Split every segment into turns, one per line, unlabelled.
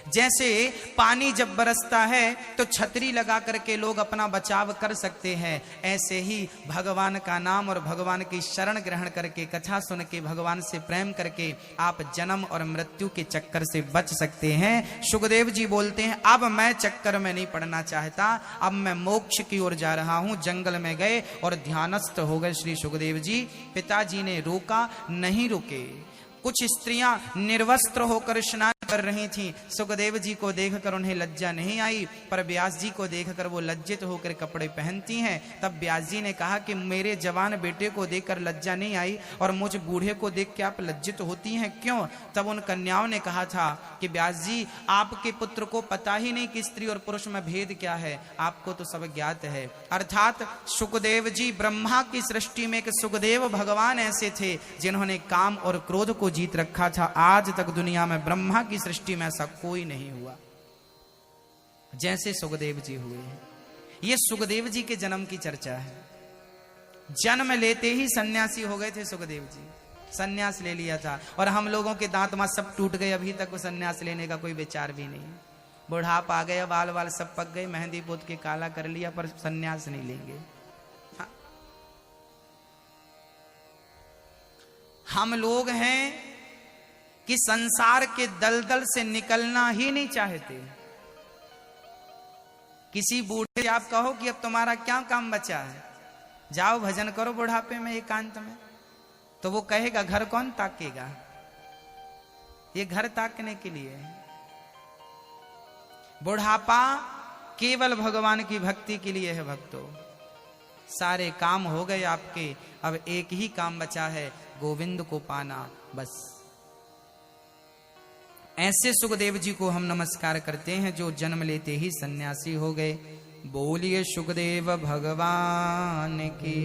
जैसे पानी जब बरसता है तो छतरी लगा करके लोग अपना बचाव कर सकते हैं, ऐसे ही भगवान का नाम और भगवान की शरण ग्रहण करके, कथा सुन के, भगवान से प्रेम करके आप जन्म और मृत्यु के चक्कर से बच सकते हैं। सुखदेव जी बोलते हैं, अब मैं चक्कर में नहीं पड़ना चाहता, अब मैं मोक्ष की ओर जा रहा हूं। जंगल में गए और ध्यानस्थ हो गए श्री सुखदेव जी। पिताजी ने रोका, नहीं रुके। कुछ स्त्रियां निर्वस्त्र होकर स्नान कर रही थीं। सुखदेव जी को देखकर उन्हें लज्जा नहीं आई, पर व्यास जी को देखकर वो लज्जित होकर कपड़े पहनती हैं। तब व्यास जी ने कहा कि मेरे जवान बेटे को देखकर लज्जा नहीं आई और मुझ बूढ़े को देख के आप लज्जित होती हैं, क्यों? तब उन कन्याओं ने कहा था कि व्यास जी, आपके पुत्र को पता ही नहीं कि स्त्री और पुरुष में भेद क्या है, आपको तो सब ज्ञात है। अर्थात सुखदेव जी, ब्रह्मा की सृष्टि में एक सुखदेव भगवान ऐसे थे जिन्होंने काम और क्रोध को जीत रखा था। आज तक दुनिया में ब्रह्मा की सृष्टि में ऐसा कोई नहीं हुआ जैसे सुखदेव जी हुए हैं। ये सुखदेव जी के जन्म की चर्चा है। जन्म लेते ही सन्यासी हो गए थे सुखदेव जी, सन्यास ले लिया था। और हम लोगों के दांत मां सब टूट गए, अभी तक वो सन्यास लेने का कोई विचार भी नहीं। बुढ़ापा आ गया, बाल बाल सब पक गए, मेहंदी पोत के काला कर लिया, पर सन्यास नहीं लेंगे। हम लोग हैं कि संसार के दलदल से निकलना ही नहीं चाहते। किसी बूढ़े से आप कहो कि अब तुम्हारा क्या काम बचा है, जाओ भजन करो बुढ़ापे में एकांत में, तो वो कहेगा घर कौन ताकेगा? ये घर ताकने के लिए है। बुढ़ापा केवल भगवान की भक्ति के लिए है। भक्तों, सारे काम हो गए आपके, अब एक ही काम बचा है, गोविंद को पाना, बस। ऐसे सुखदेव जी को हम नमस्कार करते हैं जो जन्म लेते ही सन्यासी हो गए। बोलिए सुखदेव भगवान की।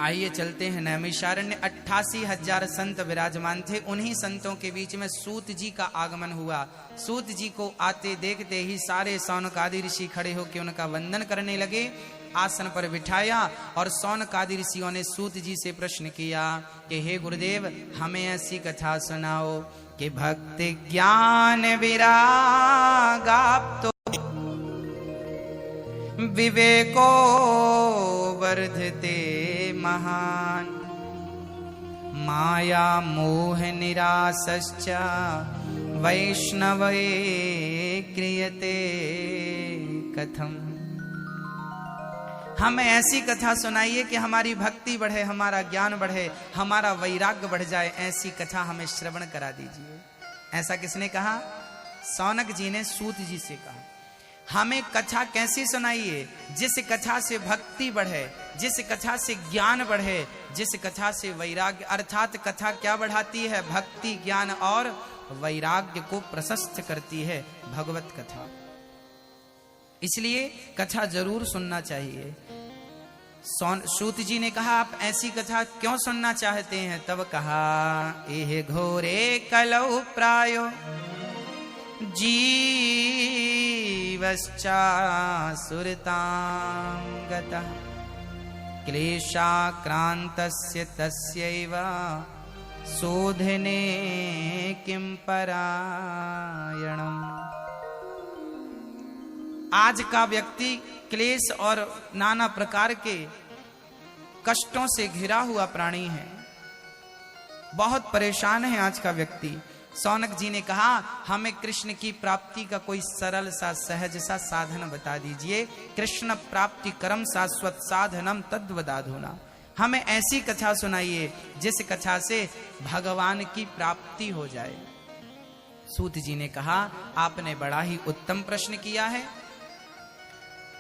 आइए चलते हैं नैमिषारण्य। 88,000 संत विराजमान थे। उन्हीं संतों के बीच में सूत जी का आगमन हुआ। सूत जी को आते देखते ही सारे सौनकादि ऋषि खड़े होकर उनका वंदन करने लगे। आसन पर बिठाया और सौनकादि ऋषियों ने सूत जी से प्रश्न किया कि हे गुरुदेव, हमें ऐसी कथा सुनाओ कि भक्ति ज्ञान विराग आप तो विवेको वर्धते महान, माया मोह निरासश्च वैष्णवे क्रियते कथम। हमें ऐसी कथा सुनाइए कि हमारी भक्ति बढ़े, हमारा ज्ञान बढ़े, हमारा वैराग्य बढ़ जाए। ऐसी कथा हमें श्रवण करा दीजिए। ऐसा किसने कहा? सौनक जी ने सूत जी से कहा। हमें कथा कैसी सुनाइए? जिस कथा से भक्ति बढ़े, जिस कथा से ज्ञान बढ़े, जिस कथा से वैराग्य। अर्थात कथा क्या बढ़ाती है? भक्ति, ज्ञान और वैराग्य को प्रशस्त करती है भगवत कथा। इसलिए कथा जरूर सुनना चाहिए। सूत जी ने कहा, आप ऐसी कथा क्यों सुनना चाहते हैं? तब कहा, एह घोरे कलौ प्रायो जीवश्चा सुरतां गतः क्लेशाक्रान्तस्य तस्यैव शोधने किं परायणम्। आज का व्यक्ति क्लेश और नाना प्रकार के कष्टों से घिरा हुआ प्राणी है, बहुत परेशान है आज का व्यक्ति। सौनक जी ने कहा, हमें कृष्ण की प्राप्ति का कोई सरल सा सहज सा साधन बता दीजिए। कृष्ण प्राप्ति कर्म शाश्वत साधनम तद्वदाधुना। हमें ऐसी कथा सुनाइए जिस कथा से भगवान की प्राप्ति हो जाए। सूत जी ने कहा, आपने बड़ा ही उत्तम प्रश्न किया है।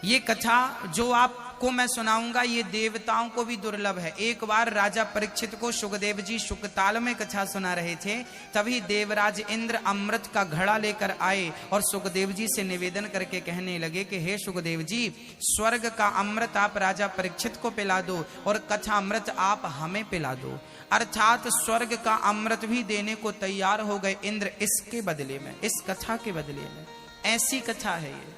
ये कथा जो आपको मैं सुनाऊंगा ये देवताओं को भी दुर्लभ है। एक बार राजा परीक्षित को सुखदेव जी शुकताल में कथा सुना रहे थे, तभी देवराज इंद्र अमृत का घड़ा लेकर आए और सुखदेव जी से निवेदन करके कहने लगे कि हे सुखदेव जी, स्वर्ग का अमृत आप राजा परीक्षित को पिला दो और कथा अमृत आप हमें पिला दो। अर्थात स्वर्ग का अमृत भी देने को तैयार हो गए इंद्र, इसके बदले में, इस कथा के बदले में। ऐसी कथा है ये।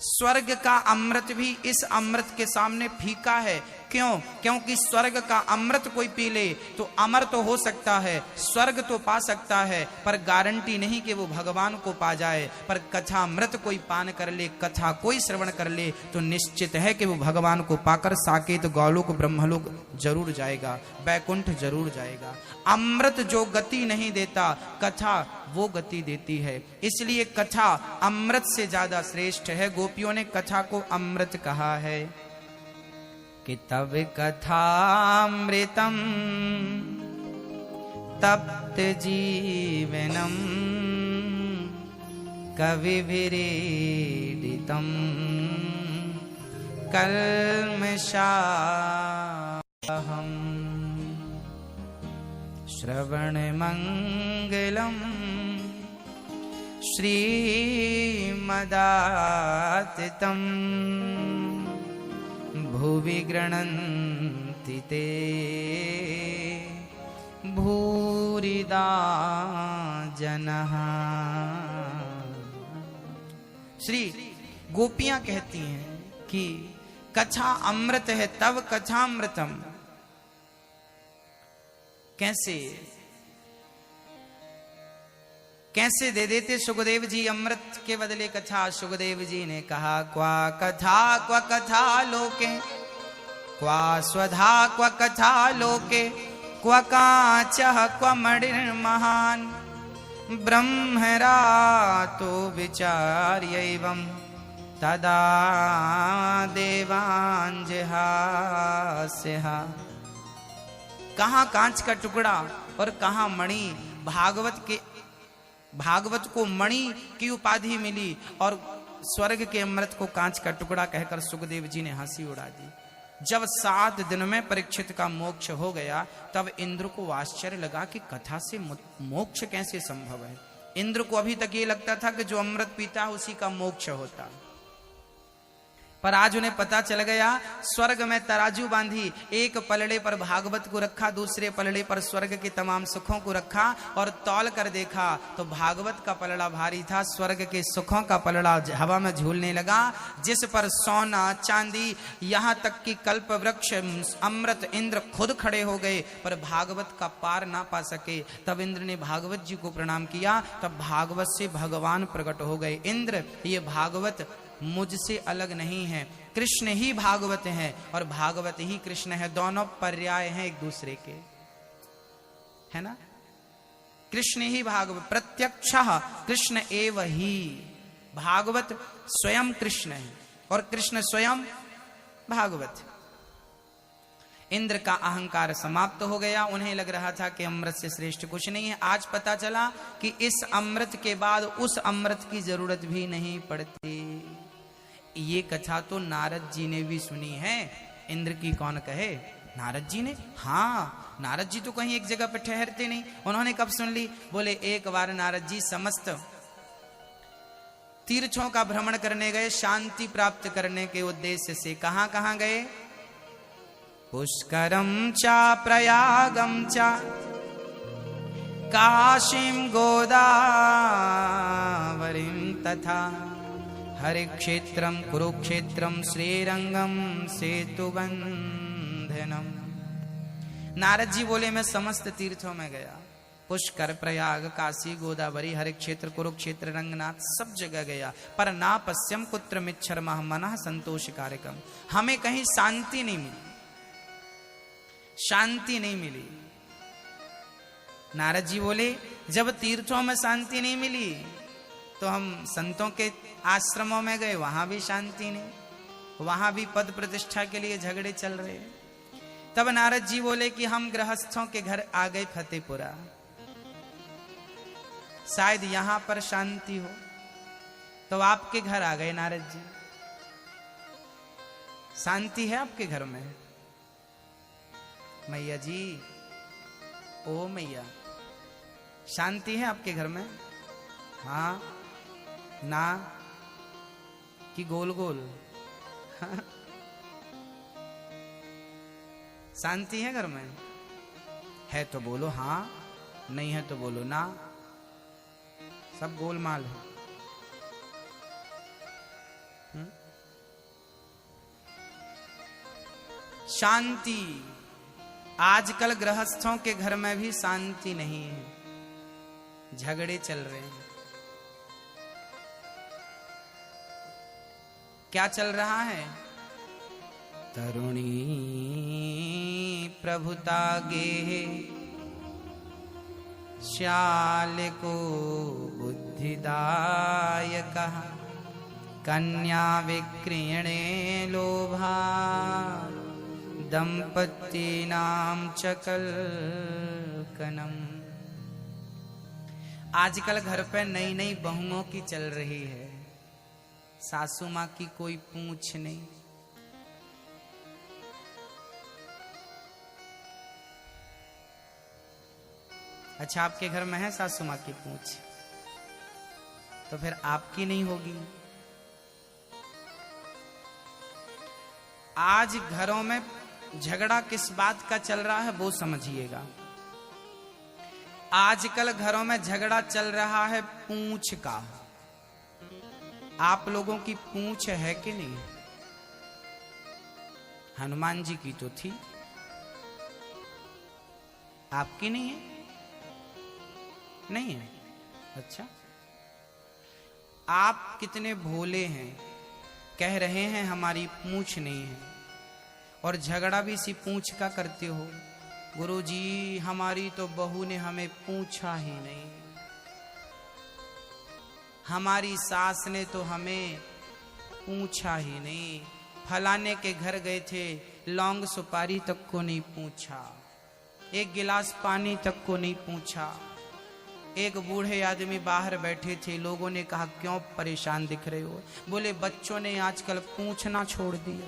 स्वर्ग का अमृत भी इस अमृत के सामने फीका है। क्यों? क्योंकि स्वर्ग का अमृत कोई पी ले तो अमर तो हो सकता है, स्वर्ग तो पा सकता है, पर गारंटी नहीं कि वो भगवान को पा जाए। पर कथा अमृत कोई पान कर ले, कथा कोई श्रवण कर ले तो निश्चित है कि वो भगवान को पाकर साकेत गौलोक ब्रह्मलोक जरूर जाएगा, वैकुंठ जरूर जाएगा। अमृत जो गति नहीं देता, कथा वो गति देती है। इसलिए कथा अमृत से ज्यादा श्रेष्ठ है। गोपियों ने कथा को अमृत कहा है कि तब कथामृतम तप्त जीवनम कविभिरीडितम कल्मषाहम श्रवण मंगलम श्रीमदातितम भुवि गृह्णन्ति ते भूरिदा जनः। श्री गोपियां कहती हैं कि कथा अमृत है, तब कथामृतम। कैसे दे देते सुखदेव जी अमृत के बदले कथा? सुखदेव जी ने कहा, क्वा कथा लोके, क्वा स्वधा क्व कथा लोके, क्व काचः क्व मणिर्महान् ब्रह्मरातो विचार्यैवं तदा देवांजहास्यः। कहाँ कांच का टुकड़ा और कहाँ मणि? भागवत को मणि की उपाधि मिली और स्वर्ग के अमृत को कांच का टुकड़ा कहकर सुखदेव जी ने हंसी उड़ा दी। जब 7 दिन में परीक्षित का मोक्ष हो गया तब इंद्र को आश्चर्य लगा कि कथा से मोक्ष कैसे संभव है। इंद्र को अभी तक ये लगता था कि जो अमृत पीता है उसी का मोक्ष होता, पर आज उन्हें पता चल गया। स्वर्ग में तराजू बांधी, एक पलड़े पर भागवत को रखा, दूसरे पलड़े पर स्वर्ग के तमाम सुखों को रखा और तौल कर देखा तो भागवत का पलड़ा भारी था, स्वर्ग के सुखों का पलड़ा हवा में झूलने लगा, जिस पर सोना चांदी यहाँ तक कि कल्प वृक्ष अमृत इंद्र खुद खड़े हो गए, पर भागवत का पार ना पा सके। तब इंद्र ने भागवत जी को प्रणाम किया, तब भागवत से भगवान प्रकट हो गए। इंद्र, ये भागवत मुझसे अलग नहीं है, कृष्ण ही भागवत है और भागवत ही कृष्ण है, दोनों पर्याय हैं एक दूसरे के, है ना। कृष्ण ही भागवत, प्रत्यक्षः कृष्ण एव ही। भागवत स्वयं कृष्ण है और कृष्ण स्वयं भागवत। इंद्र का अहंकार समाप्त हो गया, उन्हें लग रहा था कि अमृत से श्रेष्ठ कुछ नहीं है। आज पता चला कि इस अमृत के बाद उस अमृत की जरूरत भी नहीं पड़ती। ये कथा तो नारद जी ने भी सुनी है, इंद्र की कौन कहे? नारद जी ने। हाँ, नारद जी तो कहीं एक जगह पर ठहरते नहीं। उन्होंने कब सुन ली? बोले एक बार नारद जी समस्त तीर्थों का भ्रमण करने गए, शांति प्राप्त करने के उद्देश्य से। कहां कहां गए? पुष्करम चा प्रयागम चा काशीम गोदावरीम तथा हरिक्षेत्रम कुरुक्षेत्रम श्रीरंगम सेतुबंधनम। नारद जी बोले मैं समस्त तीर्थों में गया, पुष्कर, प्रयाग, काशी, गोदावरी, हरिक्षेत्र, कुरुक्षेत्र, रंगनाथ, सब जगह गया, पर ना पश्यम कुत्र मिच्छर मनः संतोष कार्यक्रम। हमें कहीं शांति नहीं मिली, शांति नहीं मिली। नारद जी बोले जब तीर्थों में शांति नहीं मिली तो हम संतों के आश्रमों में गए, वहां भी शांति नहीं, वहां भी पद प्रतिष्ठा के लिए झगड़े चल रहे। तब नारद जी बोले कि हम गृहस्थों के घर आ गए फतेहपुरा, शायद यहां पर शांति हो, तो आपके घर आ गए नारद जी। शांति है आपके घर में? मैया जी, ओ मैया, शांति है आपके घर में? हाँ ना कि गोल गोल? शांति है घर में? है तो बोलो हाँ, नहीं है तो बोलो ना। सब गोलमाल है। शांति। आजकल गृहस्थों के घर में भी शांति नहीं है, झगड़े चल रहे हैं। क्या चल रहा है? तरुणी प्रभुता गे, श्याल को बुद्धिदायकः, कन्या विक्रीणे लोभा, दंपत्तीनां च कलकनम। आजकल घर पे नई नई बहुओं की चल रही है, सासू माँ की कोई पूछ नहीं। अच्छा, आपके घर में है सासू माँ की पूछ, तो फिर आपकी नहीं होगी। आज घरों में झगड़ा किस बात का चल रहा है वो समझिएगा। आजकल घरों में झगड़ा चल रहा है पूंछ का। आप लोगों की पूंछ है कि नहीं? हनुमान जी की तो थी, आपकी नहीं है? नहीं है। अच्छा, आप कितने भोले हैं, कह रहे हैं हमारी पूंछ नहीं है, और झगड़ा भी इसी पूंछ का करते हो। गुरुजी, हमारी तो बहू ने हमें पूछा ही नहीं, हमारी सास ने तो हमें पूछा ही नहीं, फलाने के घर गए थे, लौंग सुपारी तक को नहीं पूछा, एक गिलास पानी तक को नहीं पूछा। एक बूढ़े आदमी बाहर बैठे थे, लोगों ने कहा क्यों परेशान दिख रहे हो? बोले बच्चों ने आजकल पूछना छोड़ दिया,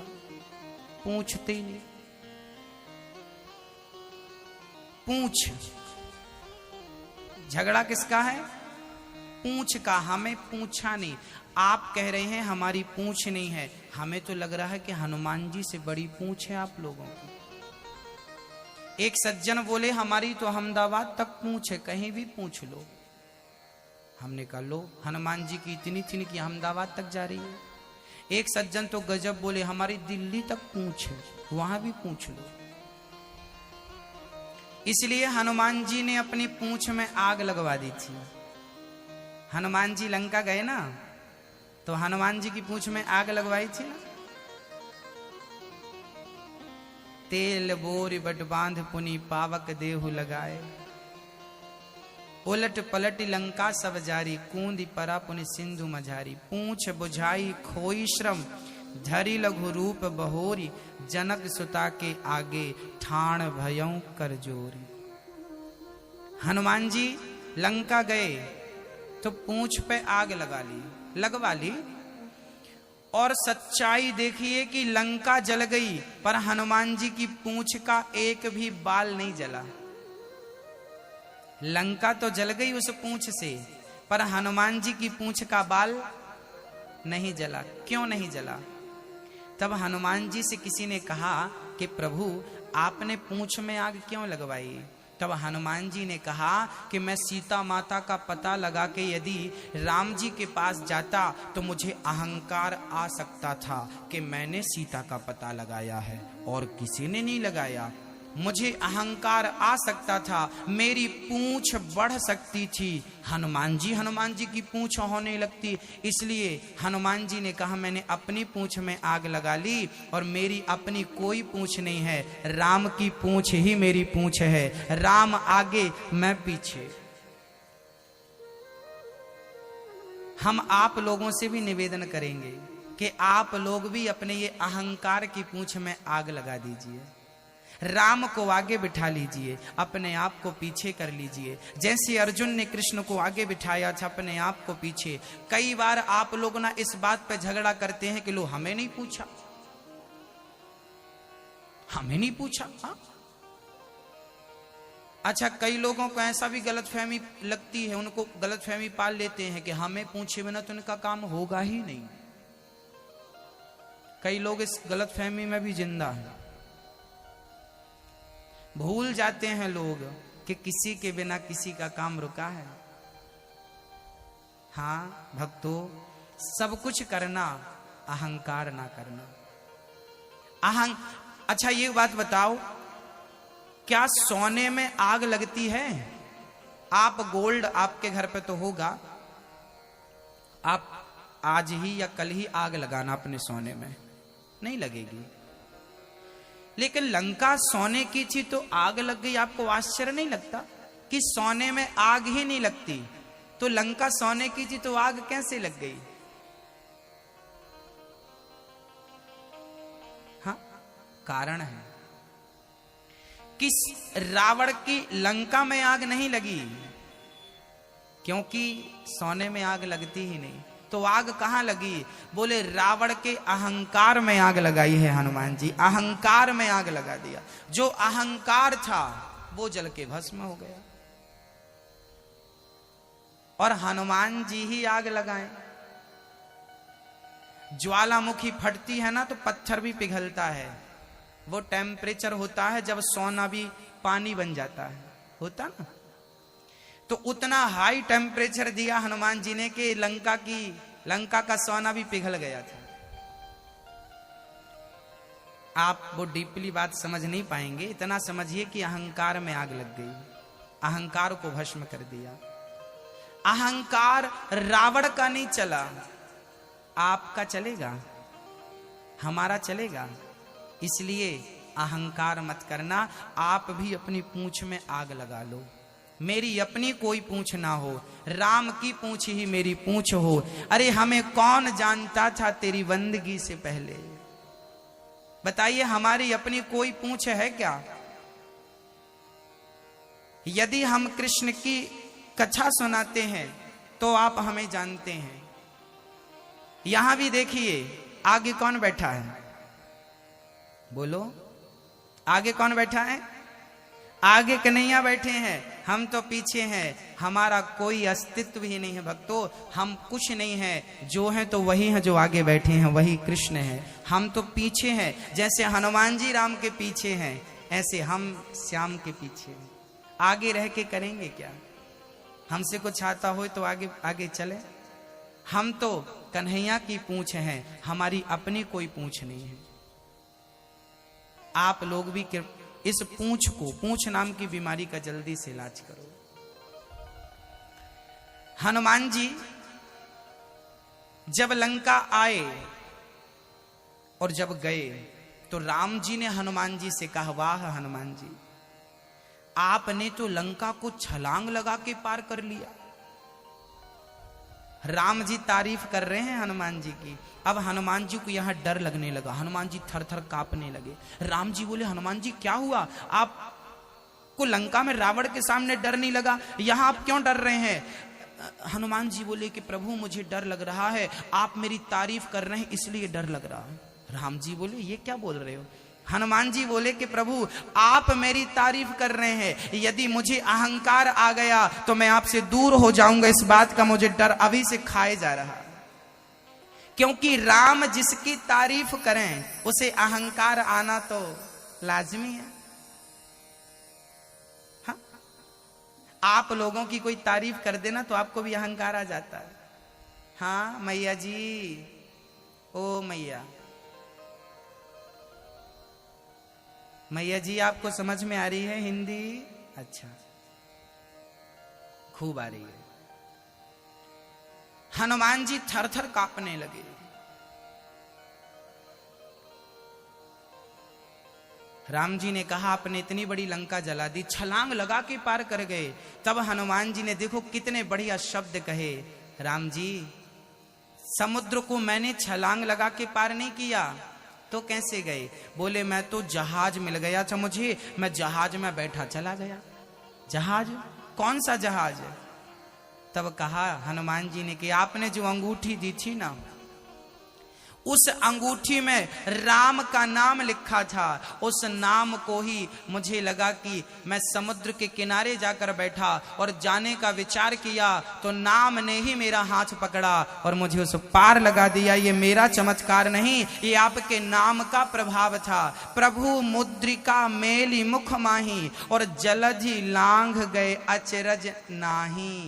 पूछते ही नहीं। पूछ, झगड़ा किसका है? पूछ का। हमें पूछा नहीं। आप कह रहे हैं हमारी पूछ नहीं है, हमें तो लग रहा है कि हनुमान जी से बड़ी पूछ है आप लोगों की। एक सज्जन बोले हमारी तो अहमदाबाद तक पूछ है, कहीं भी पूछ लो। हमने कहा लो, हनुमान जी की इतनी थी कि अहमदाबाद तक जा रही है। एक सज्जन तो गजब बोले हमारी दिल्ली तक पूछ है, वहां भी पूछ लो। इसलिए हनुमान जी ने अपनी पूंछ में आग लगवा दी थी। हनुमान जी लंका गए ना, तो हनुमान जी की पूंछ में आग लगवाई थी ना। तेल बोर बट बांध पुनि पावक देहु लगाए, उलट पलट लंका सब जारी, कूंदी परा पुनि सिंधु मझारी। पूंछ बुझाई खोई श्रम, धरी लघु रूप बहोरी, जनक सुता के आगे ठाण भयं कर जोरी। हनुमान जी लंका गए तो पूंछ पे आग लगवा ली, और सच्चाई देखिए कि लंका जल गई पर हनुमान जी की पूंछ का एक भी बाल नहीं जला। लंका तो जल गई उस पूंछ से, पर हनुमान जी की पूंछ का बाल नहीं जला। क्यों नहीं जला? तब हनुमान जी से किसी ने कहा कि प्रभु आपने पूंछ में आग क्यों लगवाई? तब हनुमान जी ने कहा कि मैं सीता माता का पता लगा के यदि राम जी के पास जाता तो मुझे अहंकार आ सकता था कि मैंने सीता का पता लगाया है और किसी ने नहीं लगाया। मुझे अहंकार आ सकता था, मेरी पूंछ बढ़ सकती थी, हनुमान जी की पूंछ होने लगती। इसलिए हनुमान जी ने कहा मैंने अपनी पूंछ में आग लगा ली और मेरी अपनी कोई पूंछ नहीं है, राम की पूंछ ही मेरी पूंछ है। राम आगे मैं पीछे। हम आप लोगों से भी निवेदन करेंगे कि आप लोग भी अपने ये अहंकार की पूंछ में आग लगा दीजिए। राम को आगे बिठा लीजिए, अपने आप को पीछे कर लीजिए। जैसे अर्जुन ने कृष्ण को आगे बिठाया था, अपने आप को पीछे। कई बार आप लोग ना इस बात पे झगड़ा करते हैं कि लो हमें नहीं पूछा, हमें नहीं पूछा। हाँ? अच्छा, कई लोगों को ऐसा भी गलतफहमी लगती है, उनको गलतफहमी पाल लेते हैं कि हमें पूछे बिना तो उनका काम होगा ही नहीं। कई लोग इस गलतफहमी में भी जिंदा हैं। भूल जाते हैं लोग कि किसी के बिना किसी का काम रुका है। हाँ भक्तों, सब कुछ करना, अहंकार ना करना। अच्छा ये बात बताओ, क्या सोने में आग लगती है? आप गोल्ड आपके घर पे तो होगा, आप आज ही या कल ही आग लगाना अपने सोने में, नहीं लगेगी। लेकिन लंका सोने की थी तो आग लग गई, आपको आश्चर्य नहीं लगता कि सोने में आग ही नहीं लगती? तो लंका सोने की थी तो आग कैसे लग गई? हाँ, कारण है कि रावण की लंका में आग नहीं लगी, क्योंकि सोने में आग लगती ही नहीं। तो आग कहां लगी? बोले रावण के अहंकार में आग लगाई है हनुमान जी, अहंकार में आग लगा दिया। जो अहंकार था वो जल के भस्म हो गया, और हनुमान जी ही आग लगाए। ज्वालामुखी फटती है ना तो पत्थर भी पिघलता है, वो टेम्परेचर होता है जब सोना भी पानी बन जाता है, होता ना। तो उतना हाई टेम्परेचर दिया हनुमान जी ने कि लंका का सोना भी पिघल गया था। आप वो डीपली बात समझ नहीं पाएंगे, इतना समझिए कि अहंकार में आग लग गई, अहंकार को भस्म कर दिया। अहंकार रावण का नहीं चला, आपका चलेगा, हमारा चलेगा। इसलिए अहंकार मत करना, आप भी अपनी पूंछ में आग लगा लो। मेरी अपनी कोई पूंछ ना हो, राम की पूंछ ही मेरी पूंछ हो। अरे हमें कौन जानता था तेरी बंदगी से पहले? बताइए, हमारी अपनी कोई पूंछ है क्या? यदि हम कृष्ण की कथा सुनाते हैं तो आप हमें जानते हैं। यहां भी देखिए आगे कौन बैठा है, बोलो आगे कौन बैठा है? आगे कन्हैया बैठे हैं, हम तो पीछे हैं। हमारा कोई अस्तित्व ही नहीं है भक्तों, हम कुछ नहीं है। जो है तो वही है, जो आगे बैठे हैं वही कृष्ण है। हम तो पीछे हैं, जैसे हनुमान जी राम के पीछे हैं, ऐसे हम श्याम के पीछे हैं। आगे रह के करेंगे क्या? हमसे कुछ आता हो तो आगे आगे चले। हम तो कन्हैया की पूंछ हैं, हमारी अपनी कोई पूंछ नहीं है। आप लोग भी इस पूंछ को, पूंछ नाम की बीमारी का जल्दी से इलाज करो। हनुमान जी जब लंका आए और जब गए तो राम जी ने हनुमान जी से कहा, वाह हनुमान जी, आपने तो लंका को छलांग लगा के पार कर लिया। राम जी तारीफ कर रहे हैं हनुमान जी की। अब हनुमान जी को यहां डर लगने लगा, हनुमान जी थर थर कांपने लगे। राम जी बोले, हनुमान जी क्या हुआ? आपको लंका में रावण के सामने डर नहीं लगा, यहां आप क्यों डर रहे हैं? हनुमान जी बोले कि प्रभु मुझे डर लग रहा है, आप मेरी तारीफ कर रहे हैं इसलिए डर लग रहा है। राम जी बोले, ये क्या बोल रहे हो? हनुमान जी बोले कि प्रभु आप मेरी तारीफ कर रहे हैं, यदि मुझे अहंकार आ गया तो मैं आपसे दूर हो जाऊंगा, इस बात का मुझे डर अभी से खाए जा रहा। क्योंकि राम जिसकी तारीफ करें उसे अहंकार आना तो लाजमी है। हाँ? आप लोगों की कोई तारीफ कर देना तो आपको भी अहंकार आ जाता है। हाँ मैया जी, ओ मैया, मैया जी आपको समझ में आ रही है हिंदी? अच्छा, खूब आ रही है। हनुमान जी थर थर कांपने लगे। राम जी ने कहा, आपने इतनी बड़ी लंका जला दी, छलांग लगा के पार कर गए। तब हनुमान जी ने देखो कितने बढ़िया शब्द कहे, राम जी समुद्र को मैंने छलांग लगा के पार नहीं किया, तो कैसे गए? बोले मैं तो जहाज मिल गया था मुझे, मैं जहाज में बैठा चला गया। जहाज? कौन सा जहाज? तब कहा हनुमान जी ने कि आपने जो अंगूठी दी थी ना, उस अंगूठी में राम का नाम लिखा था। उस नाम को ही मुझे लगा कि मैं समुद्र के किनारे जाकर बैठा और जाने का विचार किया तो नाम ने ही मेरा हाथ पकड़ा और मुझे उस पार लगा दिया। ये मेरा चमत्कार नहीं, ये आपके नाम का प्रभाव था। प्रभु मुद्रिका मेली मुख माही और जलधि लांघ गए अचरज नाही,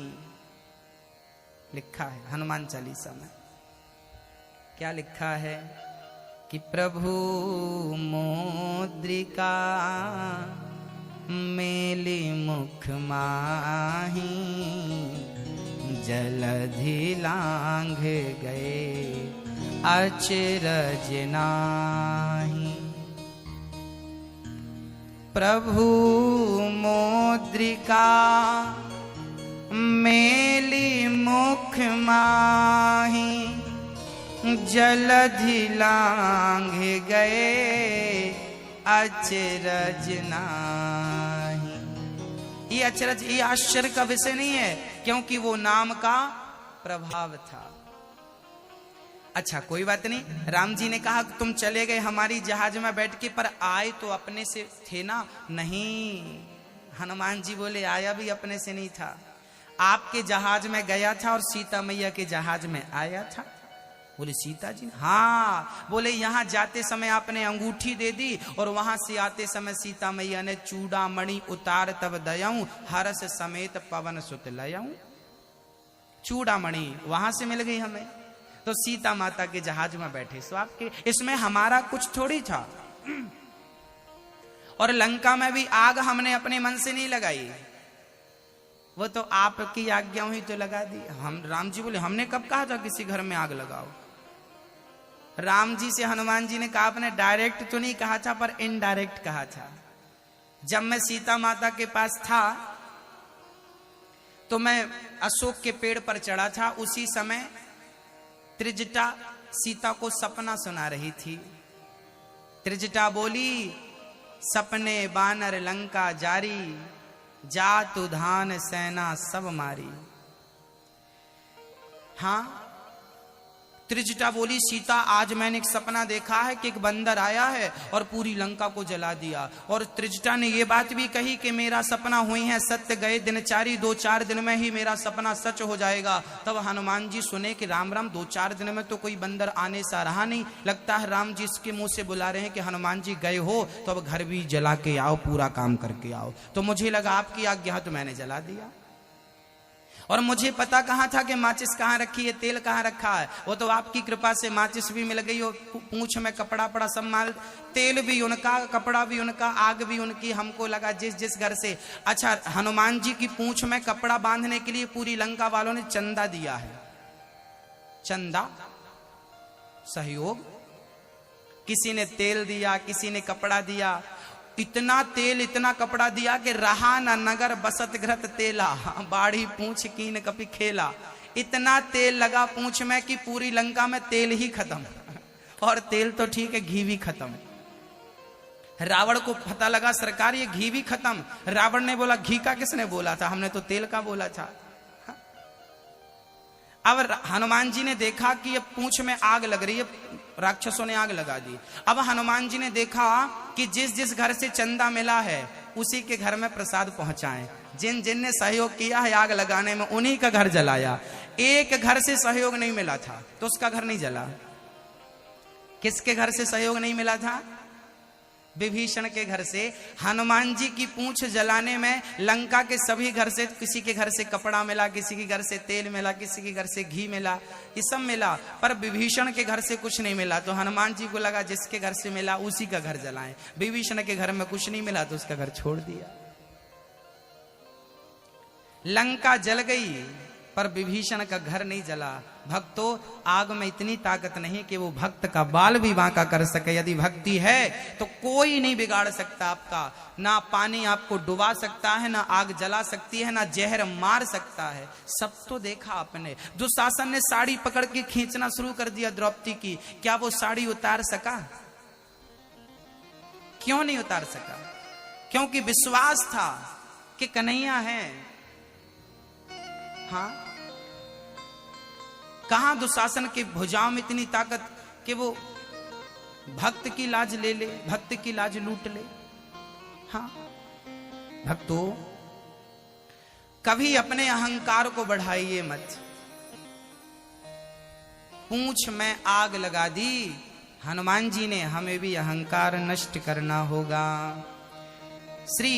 लिखा है हनुमान चालीसा में। क्या लिखा है कि प्रभु मुद्रिका मेली मुख माही, जलधि लांघ गए अचरज नाही। प्रभु मुद्रिका मेली मुख माही, जलधि लांघ गए अचरज नाही। ये अचरज, ये आश्चर्य का विषय नहीं है, क्योंकि वो नाम का प्रभाव था। अच्छा कोई बात नहीं, राम जी ने कहा कि तुम चले गए हमारी जहाज में बैठ के, पर आए तो अपने से थे ना? नहीं, हनुमान जी बोले आया भी अपने से नहीं था, आपके जहाज में गया था और सीता मैया के जहाज में आया था। बोले सीता जी? हाँ। बोले यहाँ जाते समय आपने अंगूठी दे दी और वहां से आते समय सीता मैया ने चूड़ामणि उतार तब दयाऊं, हरस समेत पवन सुत लयाऊं। चूड़ामणि वहां से मिल गई हमें, तो सीता माता के जहाज में बैठे सो आपके, इसमें हमारा कुछ थोड़ी था। और लंका में भी आग हमने अपने मन से नहीं लगाई, वो तो आपकी आज्ञा हुई तो लगा दी। हम, राम जी बोले हमने कब कहा था किसी घर में आग लगाओ? राम जी से हनुमान जी ने कहा, आपने डायरेक्ट तो नहीं कहा था पर इनडायरेक्ट कहा था। जब मैं सीता माता के पास था तो मैं अशोक के पेड़ पर चढ़ा था, उसी समय त्रिजटा सीता को सपना सुना रही थी। त्रिजटा बोली, सपने बानर लंका जारी, जातु धान सेना सब मारी। हाँ, त्रिजटा बोली, सीता आज मैंने एक सपना देखा है कि एक बंदर आया है और पूरी लंका को जला दिया। और त्रिजटा ने ये बात भी कही कि मेरा सपना हुई है सत्य, गए दिनचारी, 2-4 दिन में ही मेरा सपना सच हो जाएगा। तब हनुमान जी सुने कि राम राम 2-4 दिन में तो कोई बंदर आने सा रहा नहीं, लगता है राम जी इसके मुंह से बुला रहे हैं कि हनुमान जी गए हो तो अब घर भी जला के आओ, पूरा काम करके आओ। तो मुझे लगा आपकी आज्ञा तो मैंने जला दिया। और मुझे पता कहाँ था कि माचिस कहाँ रखी है, तेल कहाँ रखा है। वो तो आपकी कृपा से माचिस भी मिल गई और पूंछ में कपड़ा पड़ा, सब माल, तेल भी उनका, कपड़ा भी उनका, आग भी उनकी। हमको लगा जिस जिस घर से, अच्छा हनुमान जी की पूंछ में कपड़ा बांधने के लिए पूरी लंका वालों ने चंदा दिया है। चंदा, सहयोग, किसी ने तेल दिया, किसी ने कपड़ा दिया। इतना तेल इतना कपड़ा दिया कि रहा न नगर बसत घृत तेला, बाढ़ी पूंछ कीन कपि खेला। इतना तेल लगा पूंछ में कि पूरी लंका में तेल ही खत्म। और तेल तो ठीक है, घी भी खत्म। रावण को पता लगा सरकार ये घी भी खत्म। रावण ने बोला घी का किसने बोला था? हमने तो तेल का बोला था। अब हनुमान जी ने देखा कि ये पूंछ में आग लग रही है, राक्षसों ने आग लगा दी। अब हनुमान जी ने देखा कि जिस जिस घर से चंदा मिला है उसी के घर में प्रसाद पहुंचाएं। जिन जिन ने सहयोग किया है आग लगाने में उन्हीं का घर जलाया। एक घर से सहयोग नहीं मिला था तो उसका घर नहीं जला। किसके घर से सहयोग नहीं मिला था? विभीषण के घर से। हनुमान जी की पूंछ जलाने में लंका के सभी घर से, किसी के घर से कपड़ा मिला, किसी के घर से तेल मिला, किसी के घर से घी मिला, ये सब मिला, पर विभीषण के घर से कुछ नहीं मिला। तो हनुमान जी को लगा जिसके घर से मिला उसी का घर जलाएं। विभीषण के घर में कुछ नहीं मिला तो उसका घर छोड़ दिया। लंका जल गई पर विभीषण का घर नहीं जला। भक्तों, आग में इतनी ताकत नहीं कि वो भक्त का बाल भी बांका कर सके। यदि भक्ति है तो कोई नहीं बिगाड़ सकता आपका। ना पानी आपको डुबा सकता है, ना आग जला सकती है, ना जहर मार सकता है। सब तो देखा आपने। दुशासन ने साड़ी पकड़ के खींचना शुरू कर दिया द्रौपदी की, क्या वो साड़ी उतार सका? क्यों नहीं उतार सका? क्योंकि विश्वास था कि कन्हैया है। हाँ, कहां दुशासन के भुजाओं में इतनी ताकत कि वो भक्त की लाज ले ले, भक्त की लाज लूट ले। हाँ भक्तों, कभी अपने अहंकार को बढ़ाइए मत। पूंछ में आग लगा दी हनुमान जी ने, हमें भी अहंकार नष्ट करना होगा। श्री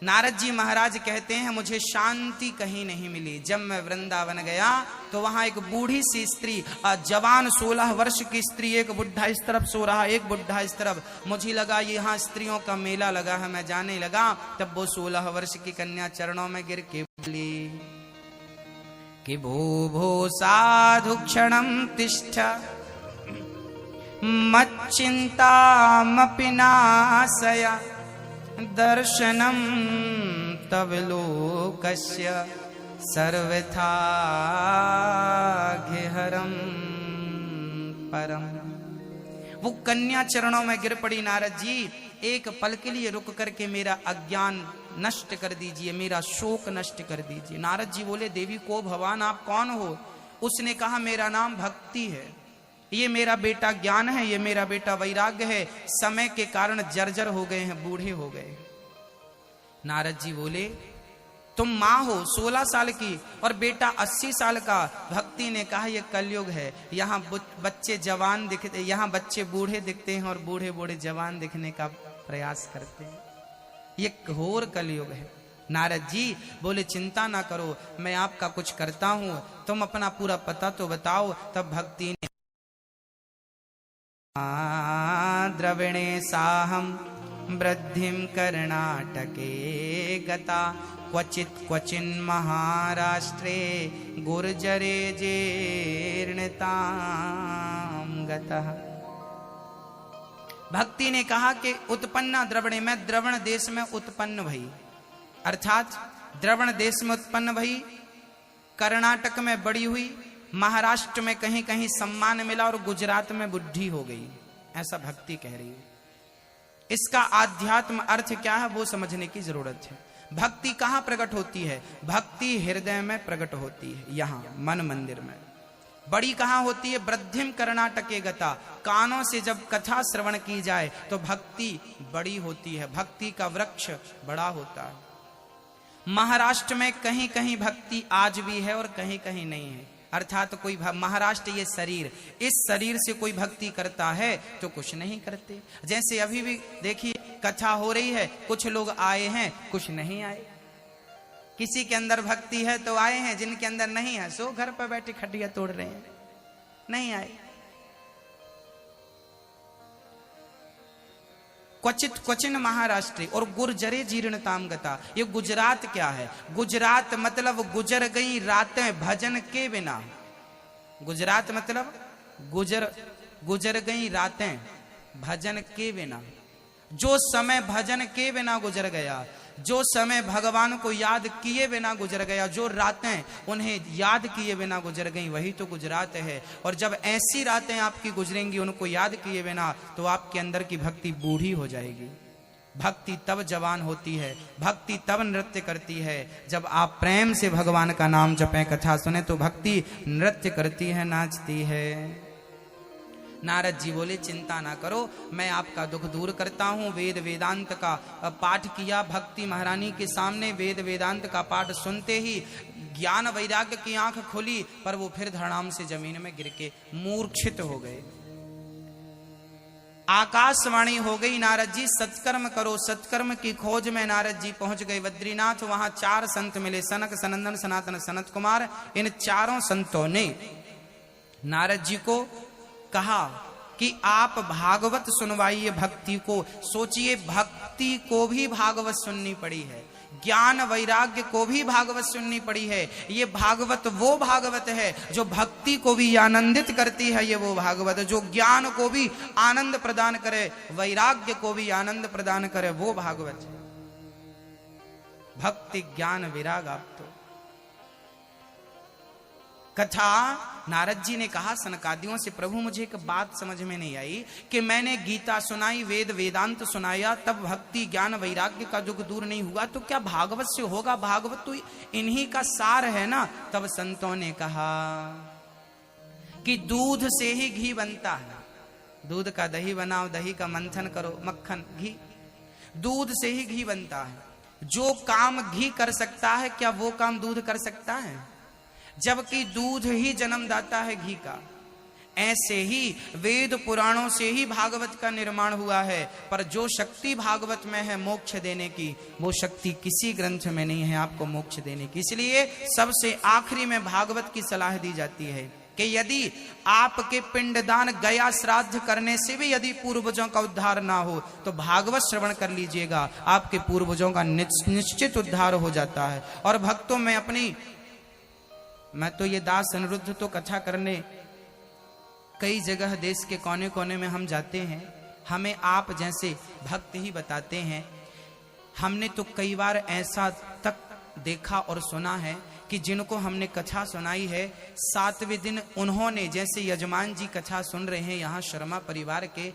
नारद जी महाराज कहते हैं मुझे शांति कहीं नहीं मिली। जब मैं वृंदावन गया तो वहां एक बूढ़ी सी स्त्री, जवान 16 वर्ष की स्त्री, एक बुढ़ा इस तरफ सो रहा, एक बुढ़ा इस तरफ। मुझे लगा यहाँ स्त्रियों का मेला लगा है, मैं जाने लगा। तब वो 16 वर्ष की कन्या चरणों में गिर के बोली कि भो भो साधु क्षणं तिष्ठ मच्चिंतामपि नाशय दर्शनम तव लोकस्य सर्वथा घेहरम परम। वो कन्या चरणों में गिर पड़ी, नारद जी एक पल के लिए रुक करके मेरा अज्ञान नष्ट कर दीजिए, मेरा शोक नष्ट कर दीजिए। नारद जी बोले देवी को भगवान आप कौन हो? उसने कहा मेरा नाम भक्ति है, ये मेरा बेटा ज्ञान है, ये मेरा बेटा वैराग्य है। समय के कारण जर्जर हो गए हैं, बूढ़े हो गए। नारद जी बोले तुम माँ हो 16 साल की और बेटा 80 साल का। भक्ति ने कहा यह कलयुग है, यहाँ बच्चे जवान दिखते, यहाँ बच्चे बूढ़े दिखते हैं और बूढ़े बूढ़े जवान दिखने का प्रयास करते हैं। ये घोर कलयुग है। नारद जी बोले चिंता ना करो, मैं आपका कुछ करता हूं, तुम अपना पूरा पता तो बताओ। तब भक्ति ने द्रविणे साहम वृद्धिम कर्णाटके गता क्वचित क्वचिन महाराष्ट्रे गुर्जरे जीर्णताम गतः। भक्ति ने कहा कि उत्पन्ना द्रवणे, में द्रवण देश में उत्पन्न भई, अर्थात द्रवण देश में उत्पन्न भई, कर्नाटक में बड़ी हुई, महाराष्ट्र में कहीं कहीं सम्मान मिला और गुजरात में बुद्धि हो गई। ऐसा भक्ति कह रही है। इसका आध्यात्म अर्थ क्या है वो समझने की जरूरत है। भक्ति कहां प्रकट होती है? भक्ति हृदय में प्रकट होती है, यहां मन मंदिर में। बड़ी कहां होती है? वृद्धिम कर्नाटके गता, कानों से जब कथा श्रवण की जाए तो भक्ति बड़ी होती है, भक्ति का वृक्ष बड़ा होता है। महाराष्ट्र में कहीं कहीं भक्ति आज भी है और कहीं कहीं नहीं है। अर्थात कोई महाराष्ट्र ये शरीर, इस शरीर से कोई भक्ति करता है तो कुछ नहीं करते। जैसे अभी भी देखिए कथा हो रही है, कुछ लोग आए हैं, कुछ नहीं आए। किसी के अंदर भक्ति है तो आए हैं, जिनके अंदर नहीं है सो घर पर बैठे खटिया तोड़ रहे हैं, नहीं आए। क्वचित क्वचिन महाराष्ट्र और गुर्जरे जीर्णताम गता। ये गुजरात क्या है? गुजरात मतलब गुजर गई रातें भजन के बिना। गुजरात मतलब गुजर गई रातें भजन के बिना। जो समय भजन के बिना गुजर गया, जो समय भगवान को याद किए बिना गुजर गया, जो रातें उन्हें याद किए बिना गुजर गई, वही तो गुजरात है। और जब ऐसी रातें आपकी गुजरेंगी उनको याद किए बिना, तो आपके अंदर की भक्ति बूढ़ी हो जाएगी। भक्ति तब जवान होती है, भक्ति तब नृत्य करती है जब आप प्रेम से भगवान का नाम जपें, कथा सुने, तो भक्ति नृत्य करती है, नाचती है। नारद जी बोले चिंता ना करो, मैं आपका दुख दूर करता हूँ। वेद वेदांत का पाठ किया भक्ति महारानी के सामने। वेद वेदांत का पाठ सुनते ही ज्ञान वैराग्य की आंख खुली, पर वो फिर धड़ाम से जमीन में गिर के मूर्छित हो गए। आकाशवाणी हो गई, नारद जी सत्कर्म करो। सत्कर्म की खोज में नारद जी पहुंच गए बद्रीनाथ। वहां 4 संत मिले, सनक सनंदन सनातन सनत कुमार। इन चारों संतों ने नारद जी को कहा कि आप भागवत सुनवाइए भक्ति को। सोचिए भक्ति को भी भागवत सुननी पड़ी है, ज्ञान वैराग्य को भी भागवत सुननी पड़ी है। ये भागवत वो भागवत है जो भक्ति को भी आनंदित करती है। ये वो भागवत जो ज्ञान को भी आनंद प्रदान करे, वैराग्य को भी आनंद प्रदान करे, वो भागवत। भक्ति ज्ञान विराग। आप तो कथा नारद जी ने कहा सनकादियों से, प्रभु मुझे एक बात समझ में नहीं आई कि मैंने गीता सुनाई, वेद वेदांत सुनाया, तब भक्ति ज्ञान वैराग्य का दुख दूर नहीं हुआ, तो क्या भागवत से होगा? भागवत तो इन्हीं का सार है ना। तब संतों ने कहा कि दूध से ही घी बनता है। दूध का दही बनाओ, दही का मंथन करो, मक्खन घी, दूध से ही घी बनता है। जो काम घी कर सकता है, क्या वो काम दूध कर सकता है? जबकि दूध ही जन्मदाता है घी का। ऐसे ही वेद पुराणों से ही भागवत का निर्माण हुआ है, पर जो शक्ति भागवत में है मोक्ष देने की, वो शक्ति किसी ग्रंथ में नहीं है आपको मोक्ष देने की। इसलिए सबसे आखिरी में भागवत की सलाह दी जाती है कि यदि आपके पिंडदान गया श्राद्ध करने से भी यदि पूर्वजों का उद्धार ना हो तो भागवत श्रवण कर लीजिएगा, आपके पूर्वजों का निश्चित उद्धार हो जाता है। और भक्तों में मैं तो ये दास अनिरुद्ध तो कथा करने कई जगह देश के कोने कोने में हम जाते हैं, हमें आप जैसे भक्त ही बताते हैं। हमने तो कई बार ऐसा तक देखा और सुना है कि जिनको हमने कथा सुनाई है 7वें दिन उन्होंने, जैसे यजमान जी कथा सुन रहे हैं यहाँ शर्मा परिवार के,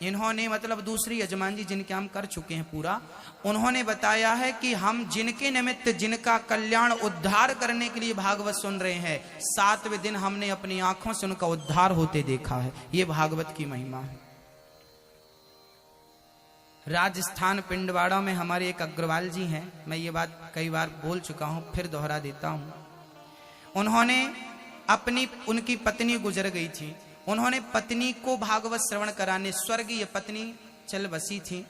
इन्होंने मतलब दूसरी यजमान जी जिनके हम कर चुके हैं पूरा, उन्होंने बताया है कि हम जिनके निमित्त जिनका कल्याण उद्धार करने के लिए भागवत सुन रहे हैं 7वें दिन हमने अपनी आंखों से उनका उद्धार होते देखा है। ये भागवत की महिमा है। राजस्थान पिंडवाड़ा में हमारे एक अग्रवाल जी हैं, मैं ये बात कई बार बोल चुका हूं, फिर दोहरा देता हूं। उनकी पत्नी गुजर गई थी, उन्होंने पत्नी को भागवत श्रवण कराने, स्वर्गीय पत्नी चल बसी थी,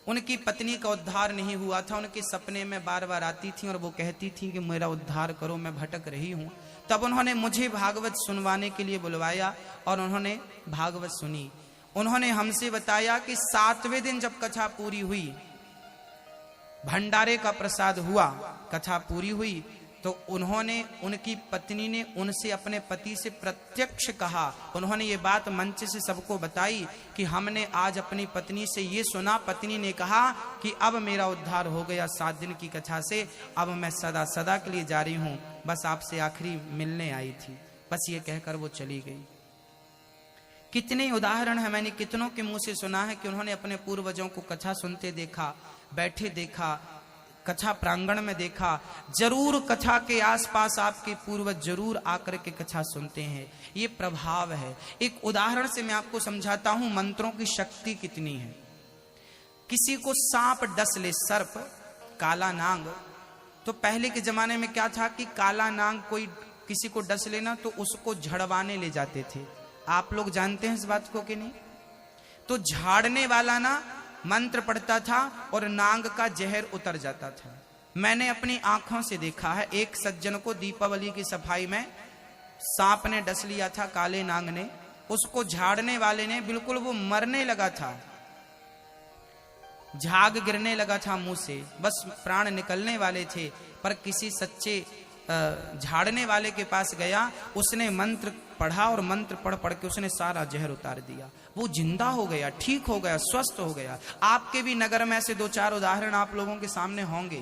उनकी पत्नी का उद्धार नहीं हुआ था। उनके सपने में बार बार आती थी और वो कहती थी कि मेरा उद्धार करो, मैं भटक रही हूं। तब उन्होंने मुझे भागवत सुनवाने के लिए बुलवाया और उन्होंने भागवत सुनी। उन्होंने हमसे बताया कि 7वें दिन जब कथा पूरी हुई, भंडारे का प्रसाद हुआ, कथा पूरी हुई, तो उनकी पत्नी ने उनसे अपने पति से प्रत्यक्ष कहा, उन्होंने ये बात मंच से सबको बताई कि हमने आज अपनी पत्नी से ये सुना, पत्नी ने कहा कि अब मेरा उद्धार हो गया 7 दिन की कथा से, अब मैं सदा सदा के लिए जा रही हूं, बस आपसे आखिरी मिलने आई थी, बस ये कहकर वो चली गई। कितने उदाहरण है, मैंने कितनों के मुंह से सुना है कि उन्होंने अपने पूर्वजों को कथा सुनते देखा, बैठे देखा, कथा प्रांगण में देखा। जरूर कथा के आसपास आपके पूर्वज जरूर आकर के कथा सुनते हैं, ये प्रभाव है। एक उदाहरण से मैं आपको समझाता हूं मंत्रों की शक्ति कितनी है। किसी को सांप डस ले, सर्प, काला नाग, तो पहले के जमाने में क्या था कि काला नाग कोई किसी को डस लेना तो उसको झड़वाने ले जाते थे। आप लोग जानते हैं इस बात को कि नहीं? तो झाड़ने वाला ना मंत्र पढ़ता था और नाग का जहर उतर जाता था। मैंने अपनी आंखों से देखा है, एक सज्जन को दीपावली की सफाई में सांप ने डस लिया था, काले नाग ने, उसको झाड़ने वाले ने, बिल्कुल वो मरने लगा था, झाग गिरने लगा था मुंह से, बस प्राण निकलने वाले थे, पर किसी सच्चे झाड़ने वाले के पास गया, उसने मंत्र पढ़ा और मंत्र पढ़ पढ़ के उसने सारा जहर उतार दिया, वो जिंदा हो गया, ठीक हो गया, स्वस्थ हो गया। आपके भी नगर में ऐसे 2-4 उदाहरण आप लोगों के सामने होंगे।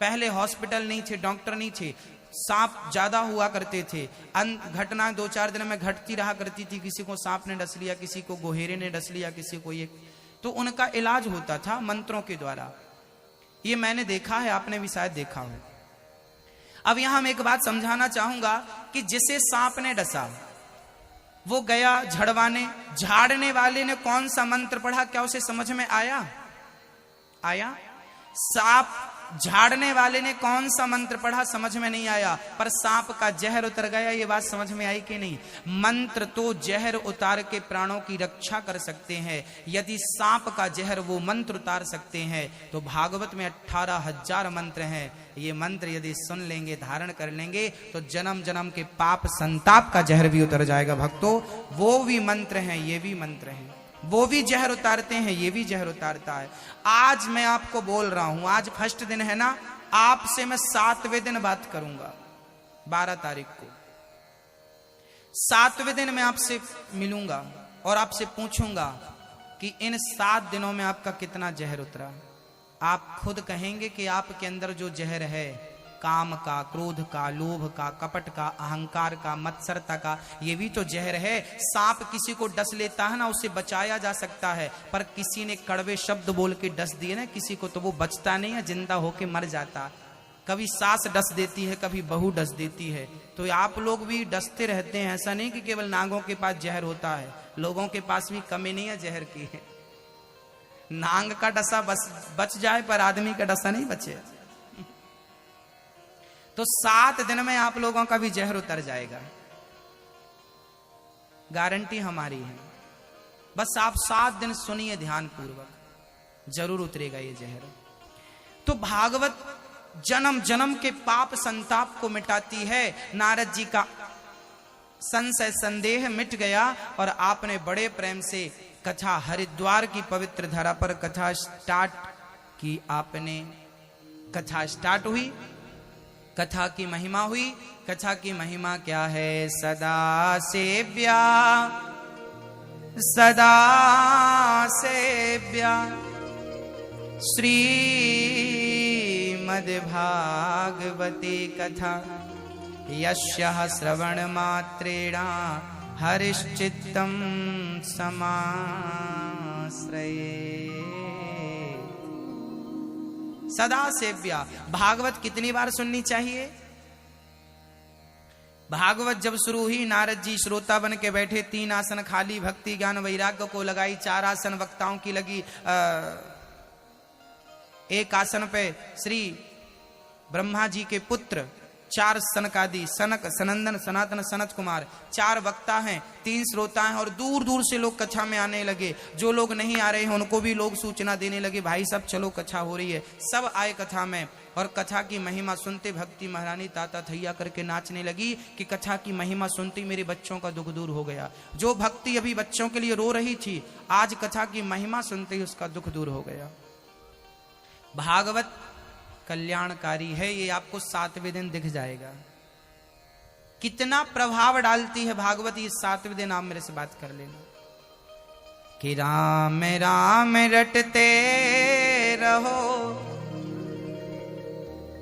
पहले हॉस्पिटल नहीं थे, डॉक्टर नहीं थे, सांप ज्यादा हुआ करते थे, घटना 2-4 दिन में घटती रहा करती थी, किसी को सांप ने डस लिया, किसी को गोहेरे ने डस लिया, किसी को ये, तो उनका इलाज होता था मंत्रों के द्वारा। ये मैंने देखा है, आपने भी शायद देखा हो। अब यहां मैं एक बात समझाना चाहूंगा कि जिसे सांप ने डसा वो गया झड़वाने, झाड़ने वाले ने कौन सा मंत्र पढ़ा, क्या उसे समझ में आया? सांप झाड़ने वाले ने कौन सा मंत्र पढ़ा, समझ में नहीं आया, पर सांप का जहर उतर गया। ये बात समझ में आई कि नहीं? मंत्र तो जहर उतार के प्राणों की रक्षा कर सकते हैं। यदि सांप का जहर वो मंत्र उतार सकते हैं तो भागवत में 18,000 मंत्र हैं। ये मंत्र यदि सुन लेंगे, धारण कर लेंगे, तो जन्म जन्म के पाप संताप का जहर भी उतर जाएगा। भक्तों, वो भी मंत्र हैं, ये भी मंत्र हैं, वो भी जहर उतारते हैं, ये भी जहर उतारता है। आज मैं आपको बोल रहा हूं, आज फर्स्ट दिन है ना, आपसे मैं 7वें दिन बात करूंगा, 12 तारीख को 7वें दिन मैं आपसे मिलूंगा और आपसे पूछूंगा कि इन 7 दिनों में आपका कितना जहर उतरा। आप खुद कहेंगे कि आपके अंदर जो जहर है, काम का, क्रोध का, लोभ का, कपट का, अहंकार का, मत्सरता का, ये भी तो जहर है। सांप किसी को डस लेता है ना, उसे बचाया जा सकता है, पर किसी ने कड़वे शब्द बोल के डस दिए ना किसी को, तो वो बचता नहीं है, जिंदा होके मर जाता। कभी सास डस देती है, कभी बहू डस देती है। तो आप लोग भी डसते रहते हैं, ऐसा नहीं कि केवल नागों के पास जहर होता है, लोगों के पास भी कमी नहीं है जहर की। नाग का डसा बच जाए, पर आदमी का डसा नहीं बचे। तो 7 दिन में आप लोगों का भी जहर उतर जाएगा। गारंटी हमारी है। बस आप 7 दिन सुनिए ध्यान पूर्वक, जरूर उतरेगा ये जहर। तो भागवत जन्म जन्म के पाप संताप को मिटाती है। नारद जी का संशय संदेह मिट गया और आपने बड़े प्रेम से कथा हरिद्वार की पवित्र धरा पर कथा स्टार्ट की। आपने कथा स्टार्ट हुई, कथा की महिमा हुई। कथा की महिमा क्या है? सदा सेव्या सदा सेव्या श्रीमद्भागवती कथा यस्याः श्रवण मात्रेण हरिश्चित्तं समाश्रये। सदा सेव्या। भागवत कितनी बार सुननी चाहिए? भागवत जब शुरू हुई, नारद जी श्रोता बन के बैठे, 3 आसन खाली, भक्ति ज्ञान वैराग्य को लगाई, 4 आसन वक्ताओं की लगी, एक आसन पे श्री ब्रह्मा जी के पुत्र 4 सनकादि, सनक, सनंदन, सनातन, सनत कुमार, 4 वक्ता हैं, 3 श्रोता हैं और दूर दूर से लोग कथा में आने लगे। जो लोग नहीं आ रहे हैं उनको भी लोग सूचना देने लगे, भाई सब चलो कथा हो रही है। सब आए कथा में और कथा की महिमा सुनते भक्ति महारानी ताता थैया करके नाचने लगी कि कथा की महिमा सुनती मेरे बच्चों का दुख दूर हो गया। जो भक्ति अभी बच्चों के लिए रो रही थी, आज कथा की महिमा सुनते ही उसका दुख दूर हो गया। भागवत कल्याणकारी है, ये आपको 7वें दिन दिख जाएगा। कितना प्रभाव डालती है भागवत, ये 7वें दिन आप मेरे से बात कर लेना कि राम राम रटते रहो।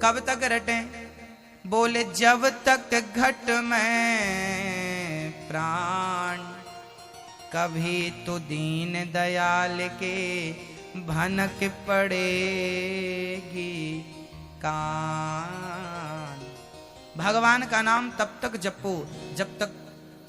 कब तक रटें? बोले जब तक घट में प्राण, कभी तो दीन दयाल के भनक पड़ेगी कान। भगवान का नाम तब तक जपो जब तक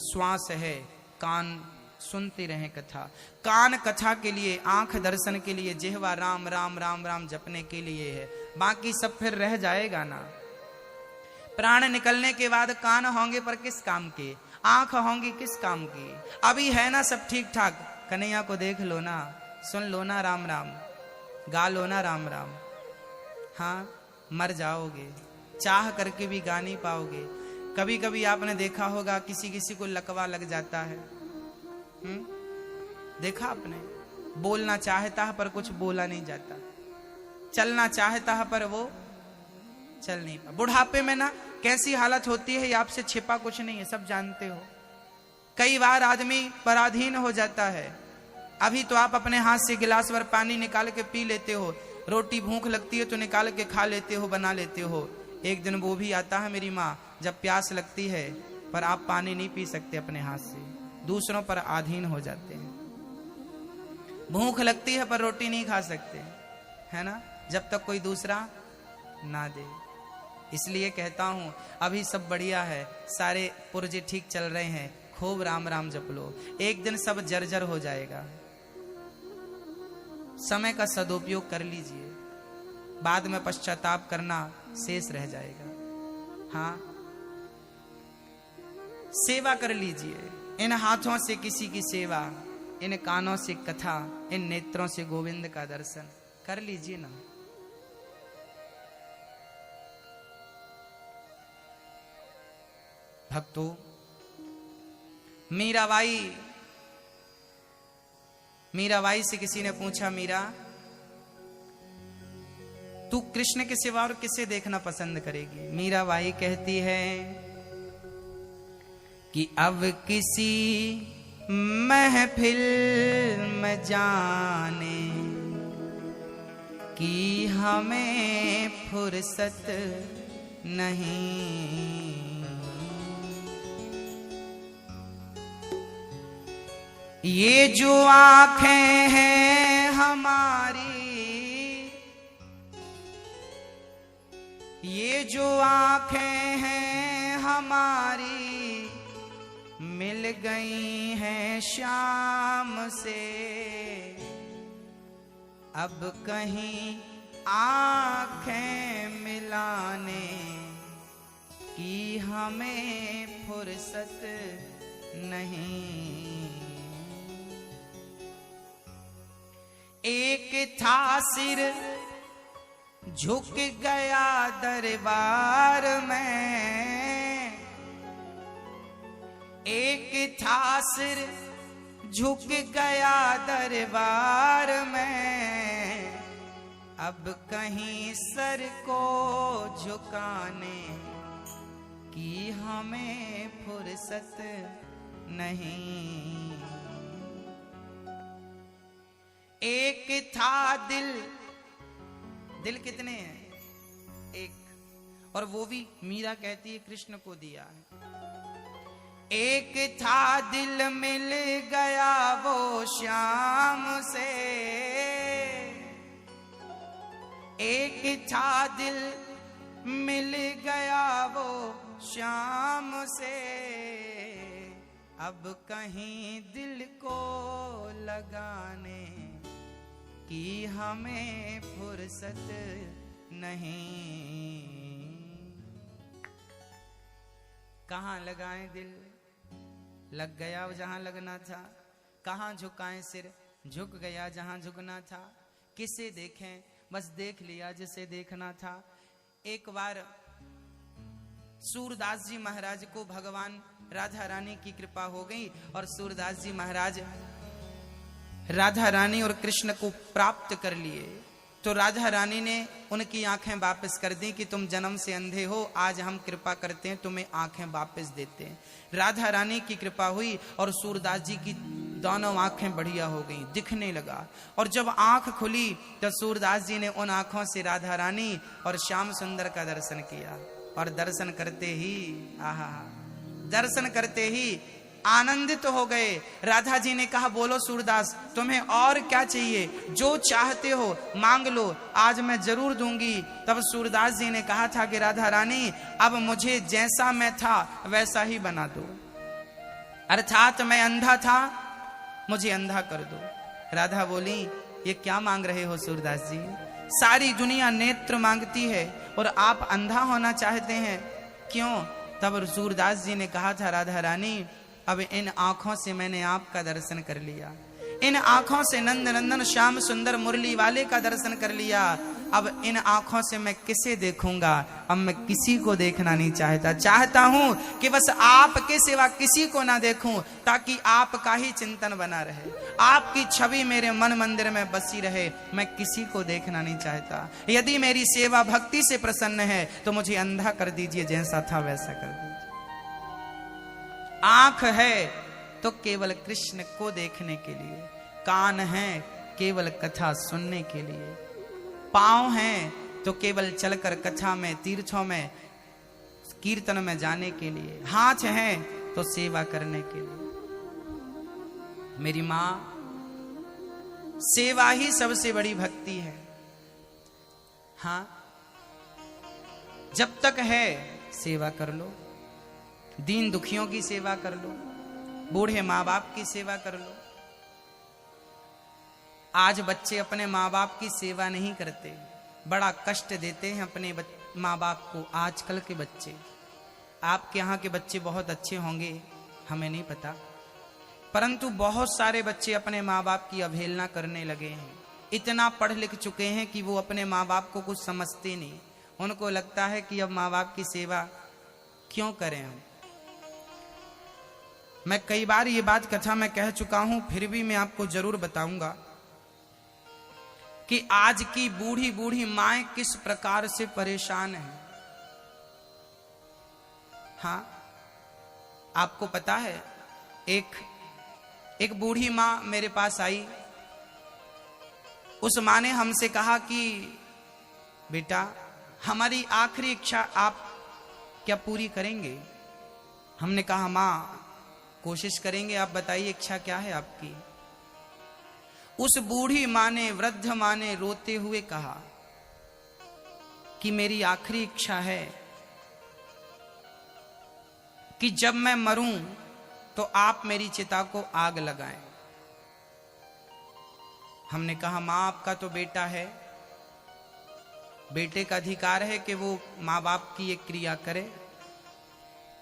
श्वास है, कान सुनते रहें कथा। कान कथा के लिए, आंख दर्शन के लिए, जिह्वा राम राम राम राम जपने के लिए है। बाकी सब फिर रह जाएगा ना। प्राण निकलने के बाद कान होंगे पर किस काम के, आंख होंगी किस काम की? अभी है ना सब ठीक ठाक, कन्हैया को देख लो ना, सुन लो ना राम राम, गा लो ना राम राम। हाँ, मर जाओगे, चाह करके भी गा नहीं पाओगे। कभी कभी आपने देखा होगा किसी किसी को लकवा लग जाता है, देखा आपने? बोलना चाहता है पर कुछ बोला नहीं जाता, चलना चाहता है पर वो चल नहीं पा। बुढ़ापे में ना कैसी हालत होती है, ये आपसे छिपा कुछ नहीं है, सब जानते हो। कई बार आदमी पराधीन हो जाता है। अभी तो आप अपने हाथ से गिलास भर पानी निकाल के पी लेते हो, रोटी भूख लगती है तो निकाल के खा लेते हो, बना लेते हो। एक दिन वो भी आता है मेरी माँ, जब प्यास लगती है पर आप पानी नहीं पी सकते अपने हाथ से, दूसरों पर अधीन हो जाते हैं। भूख लगती है पर रोटी नहीं खा सकते, है ना, जब तक कोई दूसरा ना दे। इसलिए कहता हूं अभी सब बढ़िया है, सारे पुर्जे ठीक चल रहे हैं, खूब राम राम जप लो, एक दिन सब जर्जर हो जाएगा। समय का सदुपयोग कर लीजिए, बाद में पश्चाताप करना शेष रह जाएगा। हाँ, सेवा कर लीजिए, इन हाथों से किसी की सेवा, इन कानों से कथा, इन नेत्रों से गोविंद का दर्शन कर लीजिए ना। भक्तों, मीराबाई से किसी ने पूछा, मीरा तू कृष्ण के सिवा और किसे देखना पसंद करेगी? मीराबाई कहती है कि अब किसी महफिल में जाने की हमें फुर्सत नहीं। ये जो आंखें हैं हमारी, ये जो आंखें हैं हमारी, मिल गई हैं शाम से, अब कहीं आंखें मिलाने की हमें फुर्सत नहीं। एक था सिर झुक गया दरबार में, एक था सिर झुक गया दरबार में, अब कहीं सर को झुकाने की हमें फुर्सत नहीं। एक था दिल, दिल कितने हैं? एक, और वो भी मीरा कहती है कृष्ण को दिया है। एक था दिल मिल गया वो श्याम से, एक था दिल मिल गया वो श्याम से, अब कहीं दिल को लगाने की हमें फुर्सत नहीं। कहाँ लगाएं दिल? लग गया जहां लगना था। कहाँ झुकाएं सिर? झुक गया जहां झुकना था। किसे देखें? बस देख लिया जिसे देखना था। एक बार सूरदास जी महाराज को भगवान राधा रानी की कृपा हो गई और सूरदास जी महाराज राधा रानी और कृष्ण को प्राप्त कर लिए। तो राधा रानी ने उनकी आंखें वापस कर दी कि तुम जन्म से अंधे हो, आज हम कृपा करते हैं, तुम्हें आंखें वापस देते हैं। राधा रानी की कृपा हुई और सूरदास जी की दोनों आंखें बढ़िया हो गई, दिखने लगा। और जब आंख खुली तो सूरदास जी ने उन आंखों से राधा रानी और श्याम सुंदर का दर्शन किया। और दर्शन करते ही आहा, दर्शन करते ही आनंदित तो हो गए। राधा जी ने कहा बोलो सूरदास तुम्हें और क्या चाहिए, जो चाहते हो मांग लो, आज मैं जरूर दूंगी। तब सूरदास जी ने कहा था कि राधा रानी अब मुझे जैसा मैं था वैसा ही बना दो, अर्थात मैं अंधा था मुझे अंधा कर दो। राधा बोली ये क्या मांग रहे हो सूरदास जी, सारी दुनिया नेत्र मांगती है और आप अंधा होना चाहते हैं, क्यों? तब सूरदास जी ने कहा था राधा रानी अब इन आंखों से मैंने आपका दर्शन कर लिया, इन आंखों से नंद नंदन श्याम सुंदर मुरली वाले का दर्शन कर लिया, अब इन आंखों से मैं किसे देखूंगा, अब मैं किसी को देखना नहीं चाहता। चाहता हूं कि बस आपके सिवा किसी को ना देखूं, ताकि आपका ही चिंतन बना रहे, आपकी छवि मेरे मन मंदिर में बसी रहे, मैं किसी को देखना नहीं चाहता। यदि मेरी सेवा भक्ति से प्रसन्न है तो मुझे अंधा कर दीजिए, जैसा था वैसा कर दीजिए। आंख है तो केवल कृष्ण को देखने के लिए, कान है केवल कथा सुनने के लिए, पांव हैं तो केवल चलकर कथा में तीर्थों में कीर्तन में जाने के लिए, हाथ हैं तो सेवा करने के लिए। मेरी मां, सेवा ही सबसे बड़ी भक्ति है। हां, जब तक है सेवा कर लो, दीन दुखियों की सेवा कर लो, बूढ़े माँ बाप की सेवा कर लो। आज बच्चे अपने माँ बाप की सेवा नहीं करते, बड़ा कष्ट देते हैं अपने माँ बाप को। आजकल के बच्चे, आपके यहाँ के बच्चे बहुत अच्छे होंगे हमें नहीं पता, परंतु बहुत सारे बच्चे अपने माँ बाप की अवहेलना करने लगे हैं। इतना पढ़ लिख चुके हैं कि वो अपने माँ बाप को कुछ समझते नहीं। उनको लगता है कि अब माँ बाप की सेवा क्यों करें हम। मैं कई बार ये बात कथा में कह चुका हूं, फिर भी मैं आपको जरूर बताऊंगा कि आज की बूढ़ी बूढ़ी माएं किस प्रकार से परेशान हैं। हाँ, आपको पता है, एक बूढ़ी मां मेरे पास आई। उस मां ने हमसे कहा कि बेटा हमारी आखिरी इच्छा आप क्या पूरी करेंगे? हमने कहा मां कोशिश करेंगे, आप बताइए इच्छा क्या है आपकी। उस बूढ़ी मां ने, वृद्ध मां ने रोते हुए कहा कि मेरी आखिरी इच्छा है कि जब मैं मरूं तो आप मेरी चिता को आग लगाएं। हमने कहा मां आपका तो बेटा है, बेटे का अधिकार है कि वो मां बाप की एक क्रिया करे।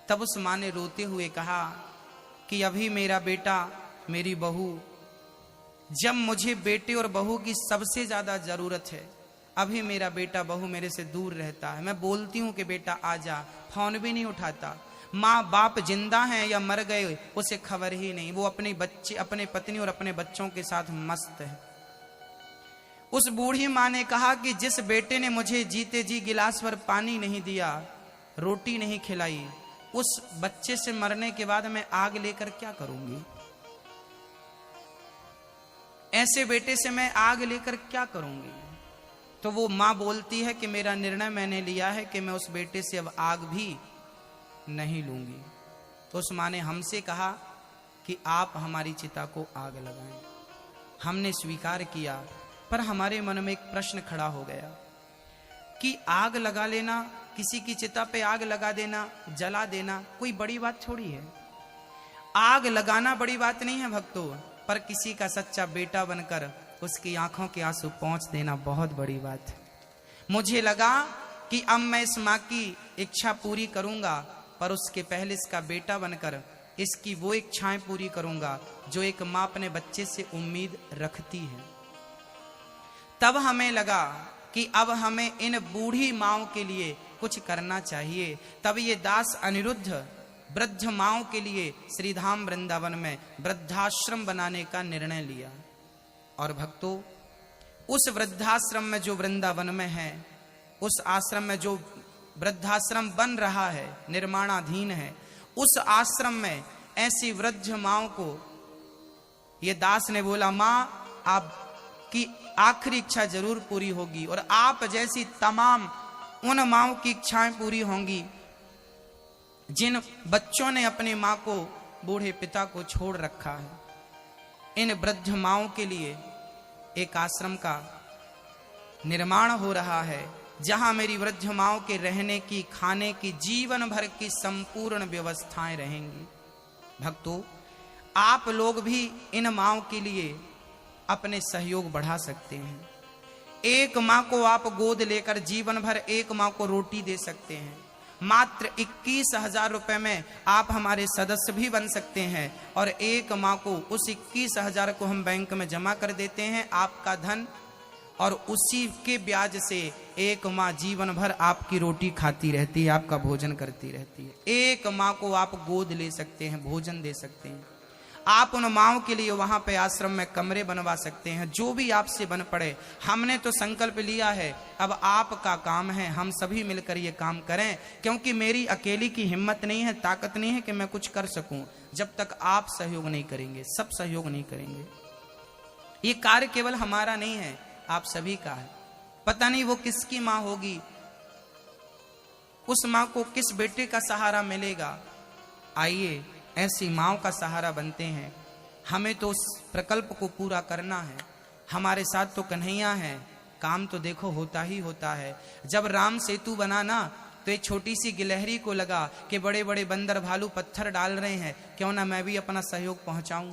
तब उस मां ने रोते हुए कहा कि अभी मेरा बेटा मेरी बहू, जब मुझे बेटे और बहू की सबसे ज्यादा जरूरत है, अभी मेरा बेटा बहू मेरे से दूर रहता है। मैं बोलती हूँ कि बेटा आ जा, फोन भी नहीं उठाता। माँ बाप जिंदा हैं या मर गए उसे खबर ही नहीं, वो अपने बच्चे, अपने पत्नी और अपने बच्चों के साथ मस्त है। उस बूढ़ी माँ ने कहा कि जिस बेटे ने मुझे जीते जी गिलास भर पानी नहीं दिया, रोटी नहीं खिलाई, उस बच्चे से मरने के बाद मैं आग लेकर क्या करूंगी? ऐसे बेटे से मैं आग लेकर क्या करूंगी? तो वो माँ बोलती है कि मेरा निर्णय मैंने लिया है कि मैं उस बेटे से अब आग भी नहीं लूंगी। तो उस माँ ने हमसे कहा कि आप हमारी चिता को आग लगाएं। हमने स्वीकार किया, पर हमारे मन में एक प्रश्न खड़ा हो गया कि आग लगा लेना, किसी की चिता पे आग लगा देना, जला देना कोई बड़ी बात थोड़ी है। आग लगाना बड़ी बात नहीं है भक्तों, पर किसी का सच्चा बेटा बनकर उसकी आंखों के आंसू पहुंच देना बहुत बड़ी बात है। मुझे लगा कि अब मैं इस माँ की इच्छा पूरी करूंगा, पर उसके पहले इसका बेटा बनकर इसकी वो इच्छाएं पूरी करूंगा जो एक माँ अपने बच्चे से उम्मीद रखती है। तब हमें लगा कि अब हमें इन बूढ़ी माँओं के लिए कुछ करना चाहिए। तब ये दास अनिरुद्ध वृद्ध माँओं के लिए श्रीधाम वृंदावन में वृद्धाश्रम बनाने का निर्णय लिया। और भक्तों, उस वृद्धाश्रम में जो वृंदावन में है, उस आश्रम में जो वृद्धाश्रम बन रहा है, निर्माणाधीन है, उस आश्रम में ऐसी वृद्ध माँओं को ये दास ने बोला, माँ आपकी आखिरी इच्छा जरूर पूरी होगी और आप जैसी तमाम उन माँओं की इच्छाएं पूरी होंगी जिन बच्चों ने अपनी माँ को, बूढ़े पिता को छोड़ रखा है। इन वृद्ध माँओं के लिए एक आश्रम का निर्माण हो रहा है, जहां मेरी वृद्ध माँओं के रहने की, खाने की, जीवन भर की संपूर्ण व्यवस्थाएं रहेंगी। भक्तों, आप लोग भी इन माँओं के लिए अपने सहयोग बढ़ा सकते हैं। एक माँ को आप गोद लेकर जीवन भर एक माँ को रोटी दे सकते हैं। मात्र 21,000 रुपए में आप हमारे सदस्य भी बन सकते हैं और एक माँ को, उस 21,000 को हम बैंक में जमा कर देते हैं, आपका धन, और उसी के ब्याज से एक माँ जीवन भर आपकी रोटी खाती रहती है, आपका भोजन करती रहती है। एक माँ को आप गोद ले सकते हैं, भोजन दे सकते हैं। आप उन माँओं के लिए वहां पे आश्रम में कमरे बनवा सकते हैं, जो भी आपसे बन पड़े। हमने तो संकल्प लिया है, अब आपका काम है, हम सभी मिलकर ये काम करें, क्योंकि मेरी अकेली की हिम्मत नहीं है, ताकत नहीं है कि मैं कुछ कर सकूं, जब तक आप सहयोग नहीं करेंगे, सब सहयोग नहीं करेंगे। ये कार्य केवल हमारा नहीं है, आप सभी का है। पता नहीं वो किसकी माँ होगी, उस माँ को किस बेटे का सहारा मिलेगा। आइए ऐसी माँओं का सहारा बनते हैं। हमें तो उस प्रकल्प को पूरा करना है। हमारे साथ तो कन्हैया है, काम तो देखो होता ही होता है। जब राम सेतु बना ना, तो एक छोटी सी गिलहरी को लगा कि बड़े बड़े बंदर भालू पत्थर डाल रहे हैं, क्यों ना मैं भी अपना सहयोग पहुंचाऊं।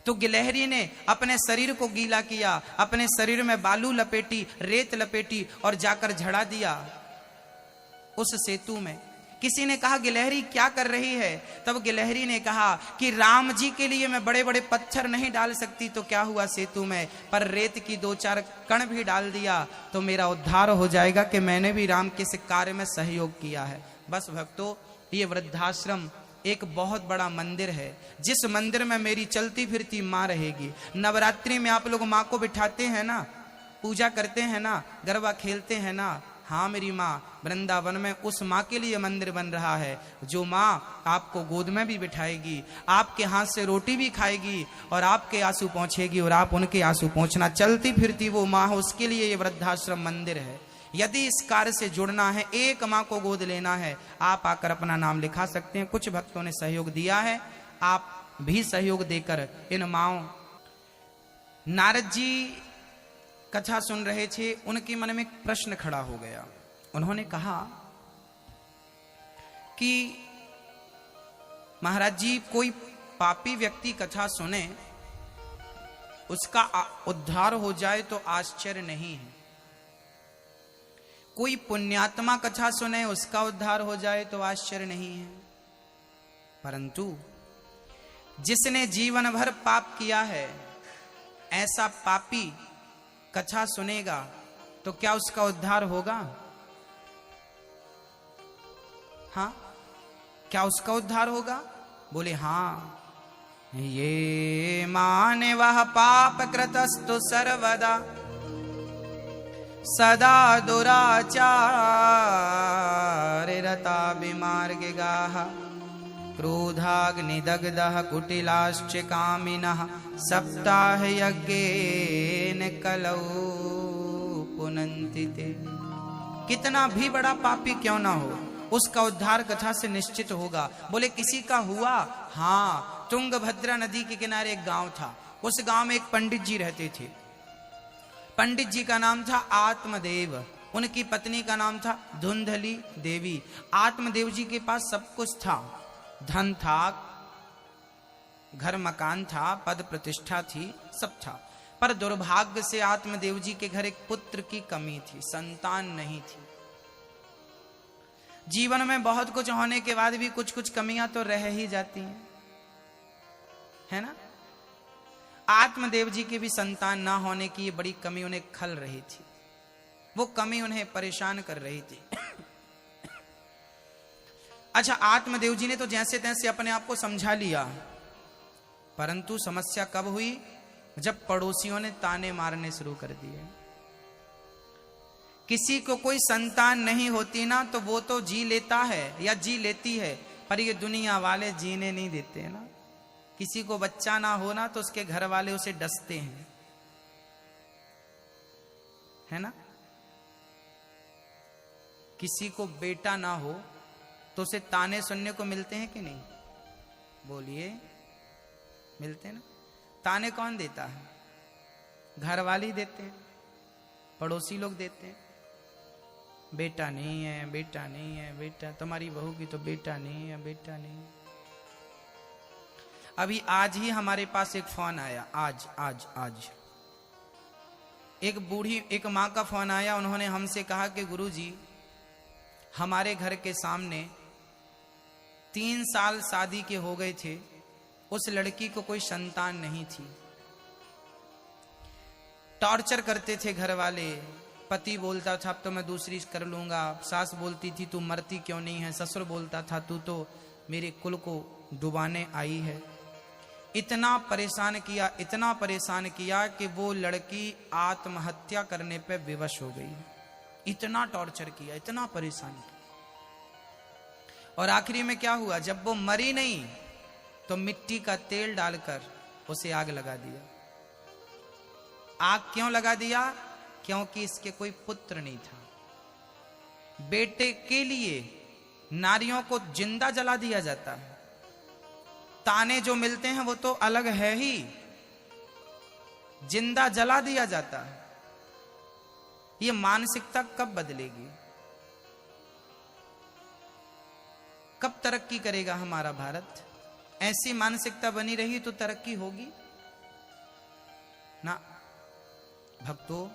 तो गिलहरी ने अपने शरीर को गीला किया, अपने शरीर में बालू लपेटी, रेत लपेटी और जाकर झड़ा दिया उस सेतु में। किसी ने कहा गिलहरी क्या कर रही है? तब गिलहरी ने कहा कि राम जी के लिए मैं बड़े बड़े पत्थर नहीं डाल सकती तो क्या हुआ सेतु में, पर रेत की 2-4 कण भी डाल दिया तो मेरा उद्धार हो जाएगा कि मैंने भी राम के इस कार्य में सहयोग किया है। बस भक्तों, ये वृद्धाश्रम एक बहुत बड़ा मंदिर है, जिस मंदिर में मेरी चलती फिरती माँ रहेगी। नवरात्रि में आप लोग माँ को बिठाते हैं ना, पूजा करते हैं ना, गरबा खेलते हैं ना। हाँ मेरी माँ, वृंदावन में उस माँ के लिए मंदिर बन रहा है, जो माँ आपको गोद में भी बिठाएगी, आपके हाथ से रोटी भी खाएगी और आपके आंसू पहुँचेगी और आप उनके आंसू पहुँचना। चलती फिरती वो माँ है, उसके लिए ये वृद्धाश्रम मंदिर है। यदि इस कार्य से जुड़ना है, एक माँ को गोद लेना है, आप आकर अपना नाम लिखा सकते हैं। कुछ भक्तों ने सहयोग दिया है, आप भी सहयोग देकर इन माँओं। नारद जी कथा सुन रहे थे, उनके मन में एक प्रश्न खड़ा हो गया। उन्होंने कहा कि महाराज जी, कोई पापी व्यक्ति कथा सुने, उसका उद्धार हो जाए तो आश्चर्य नहीं है। कोई पुण्यात्मा कथा सुने, उसका उद्धार हो जाए तो आश्चर्य नहीं है। परंतु जिसने जीवन भर पाप किया है, ऐसा पापी कथा सुनेगा तो क्या उसका उद्धार होगा? हाँ, क्या उसका उद्धार होगा? बोले हाँ। ये माने वह पाप कृतस्तु सर्वदा सदा दुराचार रता विमार्गे गाः क्रोधाग्निदग्धः कुटिलाश्च कामिनः सप्ताह यज्ञेन कलौ पुनन्ति ते। कितना भी बड़ा पापी क्यों ना हो, उसका उद्धार कथा से निश्चित होगा। बोले किसी का हुआ? हाँ, तुंगभद्रा नदी के किनारे एक गांव था। उस गांव में एक पंडित जी रहते थे। पंडित जी का नाम था आत्मदेव, उनकी पत्नी का नाम था धुंधली देवी। आत्मदेव जी के पास सब कुछ था, धन था, घर मकान था, पद प्रतिष्ठा थी, सब था। पर दुर्भाग्य से आत्मदेव जी के घर एक पुत्र की कमी थी, संतान नहीं थी। जीवन में बहुत कुछ होने के बाद भी कुछ कुछ कमियां तो रह ही जाती हैं, है ना। आत्मदेव जी के भी संतान ना होने की ये बड़ी कमी उन्हें खल रही थी, वो कमी उन्हें परेशान कर रही थी। अच्छा, आत्मदेव जी ने तो जैसे तैसे अपने आप को समझा लिया, परंतु समस्या कब हुई? जब पड़ोसियों ने ताने मारने शुरू कर दिए। किसी को कोई संतान नहीं होती ना तो वो तो जी लेता है या जी लेती है, पर ये दुनिया वाले जीने नहीं देते ना। किसी को बच्चा ना हो ना तो उसके घर वाले उसे डसते हैं, है ना। किसी को बेटा ना हो तो उसे ताने सुनने को मिलते हैं कि नहीं? बोलिए, मिलते हैं ना। ताने कौन देता है? घर वाले ही देते हैं, पड़ोसी लोग देते हैं। बेटा नहीं है, बेटा नहीं है, बेटा तुम्हारी बहू की तो बेटा नहीं है, बेटा नहीं। अभी आज ही हमारे पास एक फोन आया, आज एक बूढ़ी, एक माँ का फोन आया। उन्होंने हमसे कहा कि गुरुजी, हमारे घर के सामने 3 साल शादी के हो गए थे, उस लड़की को कोई संतान नहीं थी। टॉर्चर करते थे घर वाले। पति बोलता था अब तो मैं दूसरी कर लूंगा, सास बोलती थी तू मरती क्यों नहीं है, ससुर बोलता था तू तो मेरे कुल को डुबाने आई है। इतना परेशान किया, इतना परेशान किया कि वो लड़की आत्महत्या करने पे विवश हो गई। इतना टॉर्चर किया, इतना परेशान किया, और आखिरी में क्या हुआ? जब वो मरी नहीं तो मिट्टी का तेल डालकर उसे आग लगा दिया। आग क्यों लगा दिया? क्योंकि इसके कोई पुत्र नहीं था। बेटे के लिए नारियों को जिंदा जला दिया जाता है। ताने जो मिलते हैं वो तो अलग है ही, जिंदा जला दिया जाता है। ये मानसिकता कब बदलेगी? कब तरक्की करेगा हमारा भारत? ऐसी मानसिकता बनी रही तो तरक्की होगी ना। भक्तों,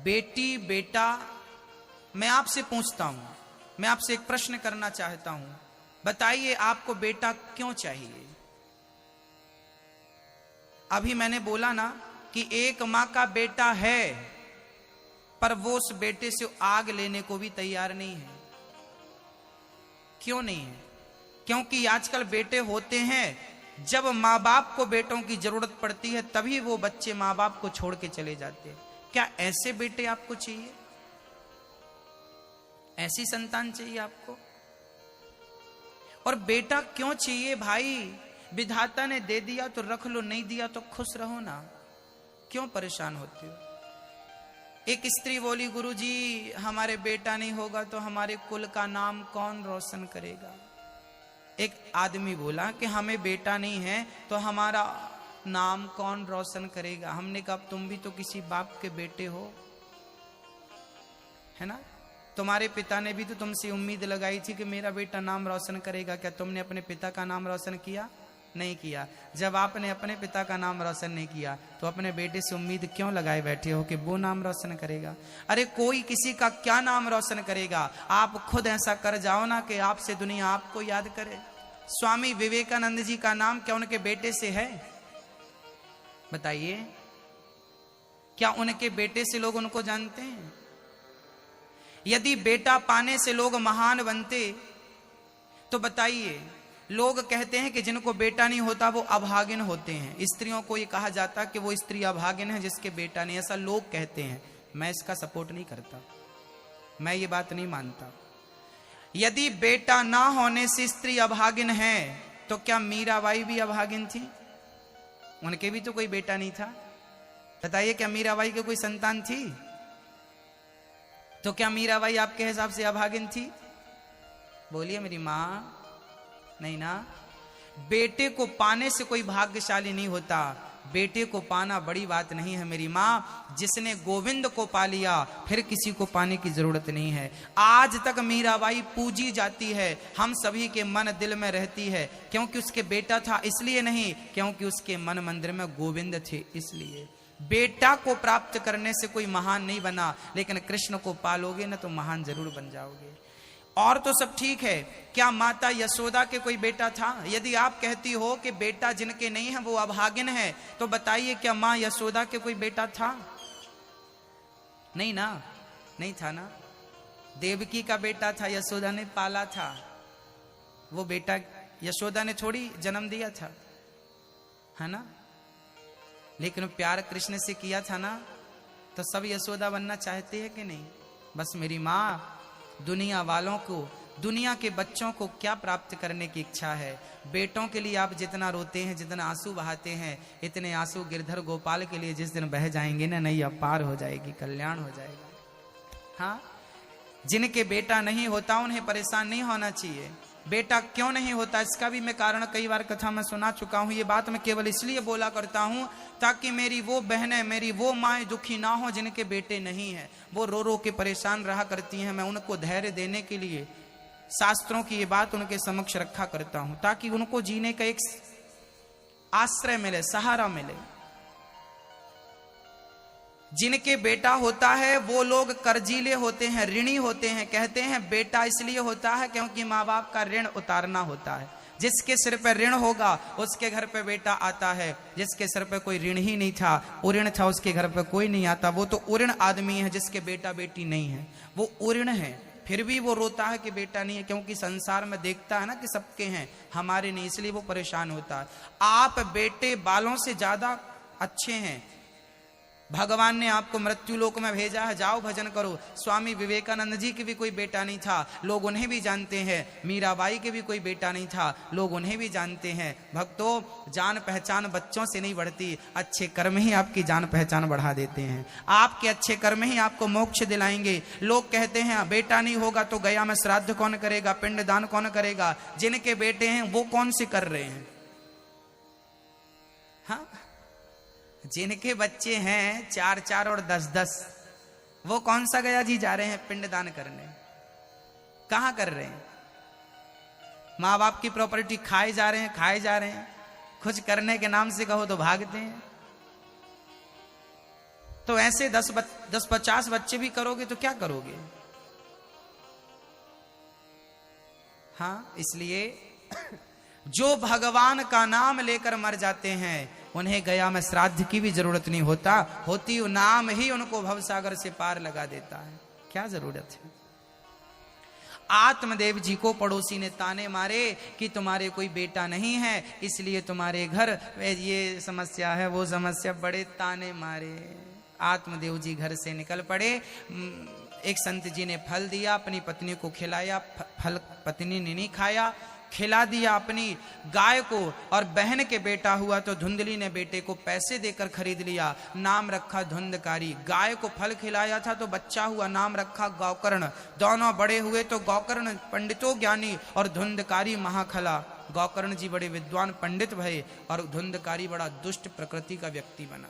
बेटी बेटा, मैं आपसे पूछता हूं, मैं आपसे एक प्रश्न करना चाहता हूं, बताइए आपको बेटा क्यों चाहिए? अभी मैंने बोला ना कि एक मां का बेटा है, पर वो उस बेटे से आग लेने को भी तैयार नहीं है। क्यों नहीं है? क्योंकि आजकल बेटे होते हैं, जब माँ बाप को बेटों की जरूरत पड़ती है तभी वो बच्चे माँ बाप को छोड़ के चले जाते हैं। क्या ऐसे बेटे आपको चाहिए? ऐसी संतान चाहिए आपको? और बेटा क्यों चाहिए भाई? विधाता ने दे दिया तो रख लो, नहीं दिया तो खुश रहो ना। क्यों परेशान होते हो? एक स्त्री बोली, गुरुजी हमारे बेटा नहीं होगा तो हमारे कुल का नाम कौन रोशन करेगा? एक आदमी बोला कि हमें बेटा नहीं है तो हमारा नाम कौन रोशन करेगा? हमने कहा तुम भी तो किसी बाप के बेटे हो, है ना। तुम्हारे पिता ने भी तो तुमसे उम्मीद लगाई थी कि मेरा बेटा नाम रोशन करेगा। क्या तुमने अपने पिता का नाम रोशन किया? नहीं किया। जब आपने अपने पिता का नाम रोशन नहीं किया तो अपने बेटे से उम्मीद क्यों लगाए बैठे हो कि वो नाम रोशन करेगा? अरे कोई किसी का क्या नाम रोशन करेगा? आप खुद ऐसा कर जाओ ना कि आपसे दुनिया आपको याद करे। स्वामी विवेकानंद जी का नाम क्या उनके बेटे से है? बताइए, क्या उनके बेटे से लोग उनको जानते हैं? यदि बेटा पाने से लोग महान बनते तो बताइए, लोग कहते हैं कि जिनको बेटा नहीं होता वो अभागिन होते हैं। स्त्रियों को ये कहा जाता कि वो स्त्री अभागिन है जिसके बेटा नहीं, ऐसा लोग कहते हैं। मैं इसका सपोर्ट नहीं करता, मैं ये बात नहीं मानता। यदि बेटा ना होने से स्त्री अभागिन है तो क्या मीराबाई भी अभागिन थी? उनके भी तो कोई बेटा नहीं था। बताइए, क्या मीराबाई के कोई संतान थी? तो क्या मीराबाई आपके हिसाब से अभागिन थी? बोलिए मेरी मां। नहीं ना। बेटे को पाने से कोई भाग्यशाली नहीं होता। बेटे को पाना बड़ी बात नहीं है मेरी मां। जिसने गोविंद को पा लिया फिर किसी को पाने की जरूरत नहीं है। आज तक मीराबाई पूजी जाती है, हम सभी के मन दिल में रहती है, क्योंकि उसके बेटा था इसलिए नहीं, क्योंकि उसके मन मंदिर में गोविंद थे इसलिए। बेटा को प्राप्त करने से कोई महान नहीं बना, लेकिन कृष्ण को पालोगे ना तो महान जरूर बन जाओगे। और तो सब ठीक है, क्या माता यशोदा के कोई बेटा था? यदि आप कहती हो कि बेटा जिनके नहीं है वो अभागिन है, तो बताइए क्या मां यशोदा के कोई बेटा था? नहीं ना, नहीं था ना। देवकी का बेटा था, यशोदा ने पाला था। वो बेटा यशोदा ने थोड़ी जन्म दिया था, है ना। लेकिन प्यार कृष्ण से किया था ना, तो सब यशोदा बनना चाहते हैं कि नहीं? बस मेरी मां, दुनिया वालों को, दुनिया के बच्चों को क्या प्राप्त करने की इच्छा है? बेटों के लिए आप जितना रोते हैं, जितना आंसू बहाते हैं, इतने आंसू गिरधर गोपाल के लिए जिस दिन बह जाएंगे ना, नैया पार हो जाएगी, कल्याण हो जाएगा। हाँ, जिनके बेटा नहीं होता उन्हें परेशान नहीं होना चाहिए। बेटा क्यों नहीं होता इसका भी मैं कारण कई बार कथा में सुना चुका हूं। ये बात मैं केवल इसलिए बोला करता हूं ताकि मेरी वो बहनें, मेरी वो माएँ दुखी ना हो जिनके बेटे नहीं है। वो रो रो के परेशान रहा करती हैं। मैं उनको धैर्य देने के लिए शास्त्रों की ये बात उनके समक्ष रखा करता हूं, ताकि उनको जीने का एक आश्रय मिले, सहारा मिले। जिनके बेटा होता है वो लोग कर्जीले होते हैं, ऋणी होते हैं। कहते हैं बेटा इसलिए होता है क्योंकि माँ बाप का ऋण उतारना होता है। जिसके सिर पे ऋण होगा उसके घर पे बेटा आता है। जिसके सिर पे कोई ऋण ही नहीं था, उऋण था, उसके घर पे कोई नहीं आता। वो तो उऋण आदमी है जिसके बेटा बेटी नहीं है, वो उऋण है। फिर भी वो रोता है कि बेटा नहीं है, क्योंकि संसार में देखता है ना कि सबके हैं, हमारे नहीं, इसलिए वो परेशान होता है। आप बेटे बालों से ज्यादा अच्छे हैं। भगवान ने आपको मृत्यु लोक में भेजा है, जाओ भजन करो। स्वामी विवेकानंद जी के भी कोई बेटा नहीं था, लोग उन्हें भी जानते हैं। मीराबाई के भी कोई बेटा नहीं था, लोग उन्हें भी जानते हैं। भक्तों, जान पहचान बच्चों से नहीं बढ़ती, अच्छे कर्म ही आपकी जान पहचान बढ़ा देते हैं। आपके अच्छे कर्म ही आपको मोक्ष दिलाएंगे। लोग कहते हैं बेटा नहीं होगा तो गया में श्राद्ध कौन करेगा, पिंडदान कौन करेगा? जिनके बेटे हैं वो कौन से कर रहे हैं? हाँ, जिनके बच्चे हैं 4-4 और 10-10, वो कौन सा गया जी जा रहे हैं पिंडदान करने? कहां कर रहे हैं? माँ बाप की प्रॉपर्टी खाए जा रहे हैं, खाए जा रहे हैं। कुछ करने के नाम से कहो तो भागते हैं। तो ऐसे 10-50 बच्चे भी करोगे तो क्या करोगे? हाँ, इसलिए जो भगवान का नाम लेकर मर जाते हैं उन्हें गया में श्राद्ध की भी जरूरत नहीं होती नाम ही उनको भवसागर से पार लगा देता है। क्या जरूरत है? आत्मदेव जी को पड़ोसी ने ताने मारे कि तुम्हारे कोई बेटा नहीं है, इसलिए तुम्हारे घर ये समस्या है, वो समस्या, बड़े ताने मारे। आत्मदेव जी घर से निकल पड़े। एक संत जी ने फल दिया, अपनी पत्नी को खिलाया, फल पत्नी ने नहीं खाया, खिला दिया अपनी गाय को। और बहन के बेटा हुआ तो धुंधली ने बेटे को पैसे देकर खरीद लिया, नाम रखा धुंधकारी। गाय को फल खिलाया था तो बच्चा हुआ, नाम रखा गौकर्ण। दोनों बड़े हुए तो गौकर्ण पंडितों ज्ञानी और धुंधकारी महाखला। गौकर्ण जी बड़े विद्वान पंडित भये और धुंधकारी बड़ा दुष्ट प्रकृति का व्यक्ति बना।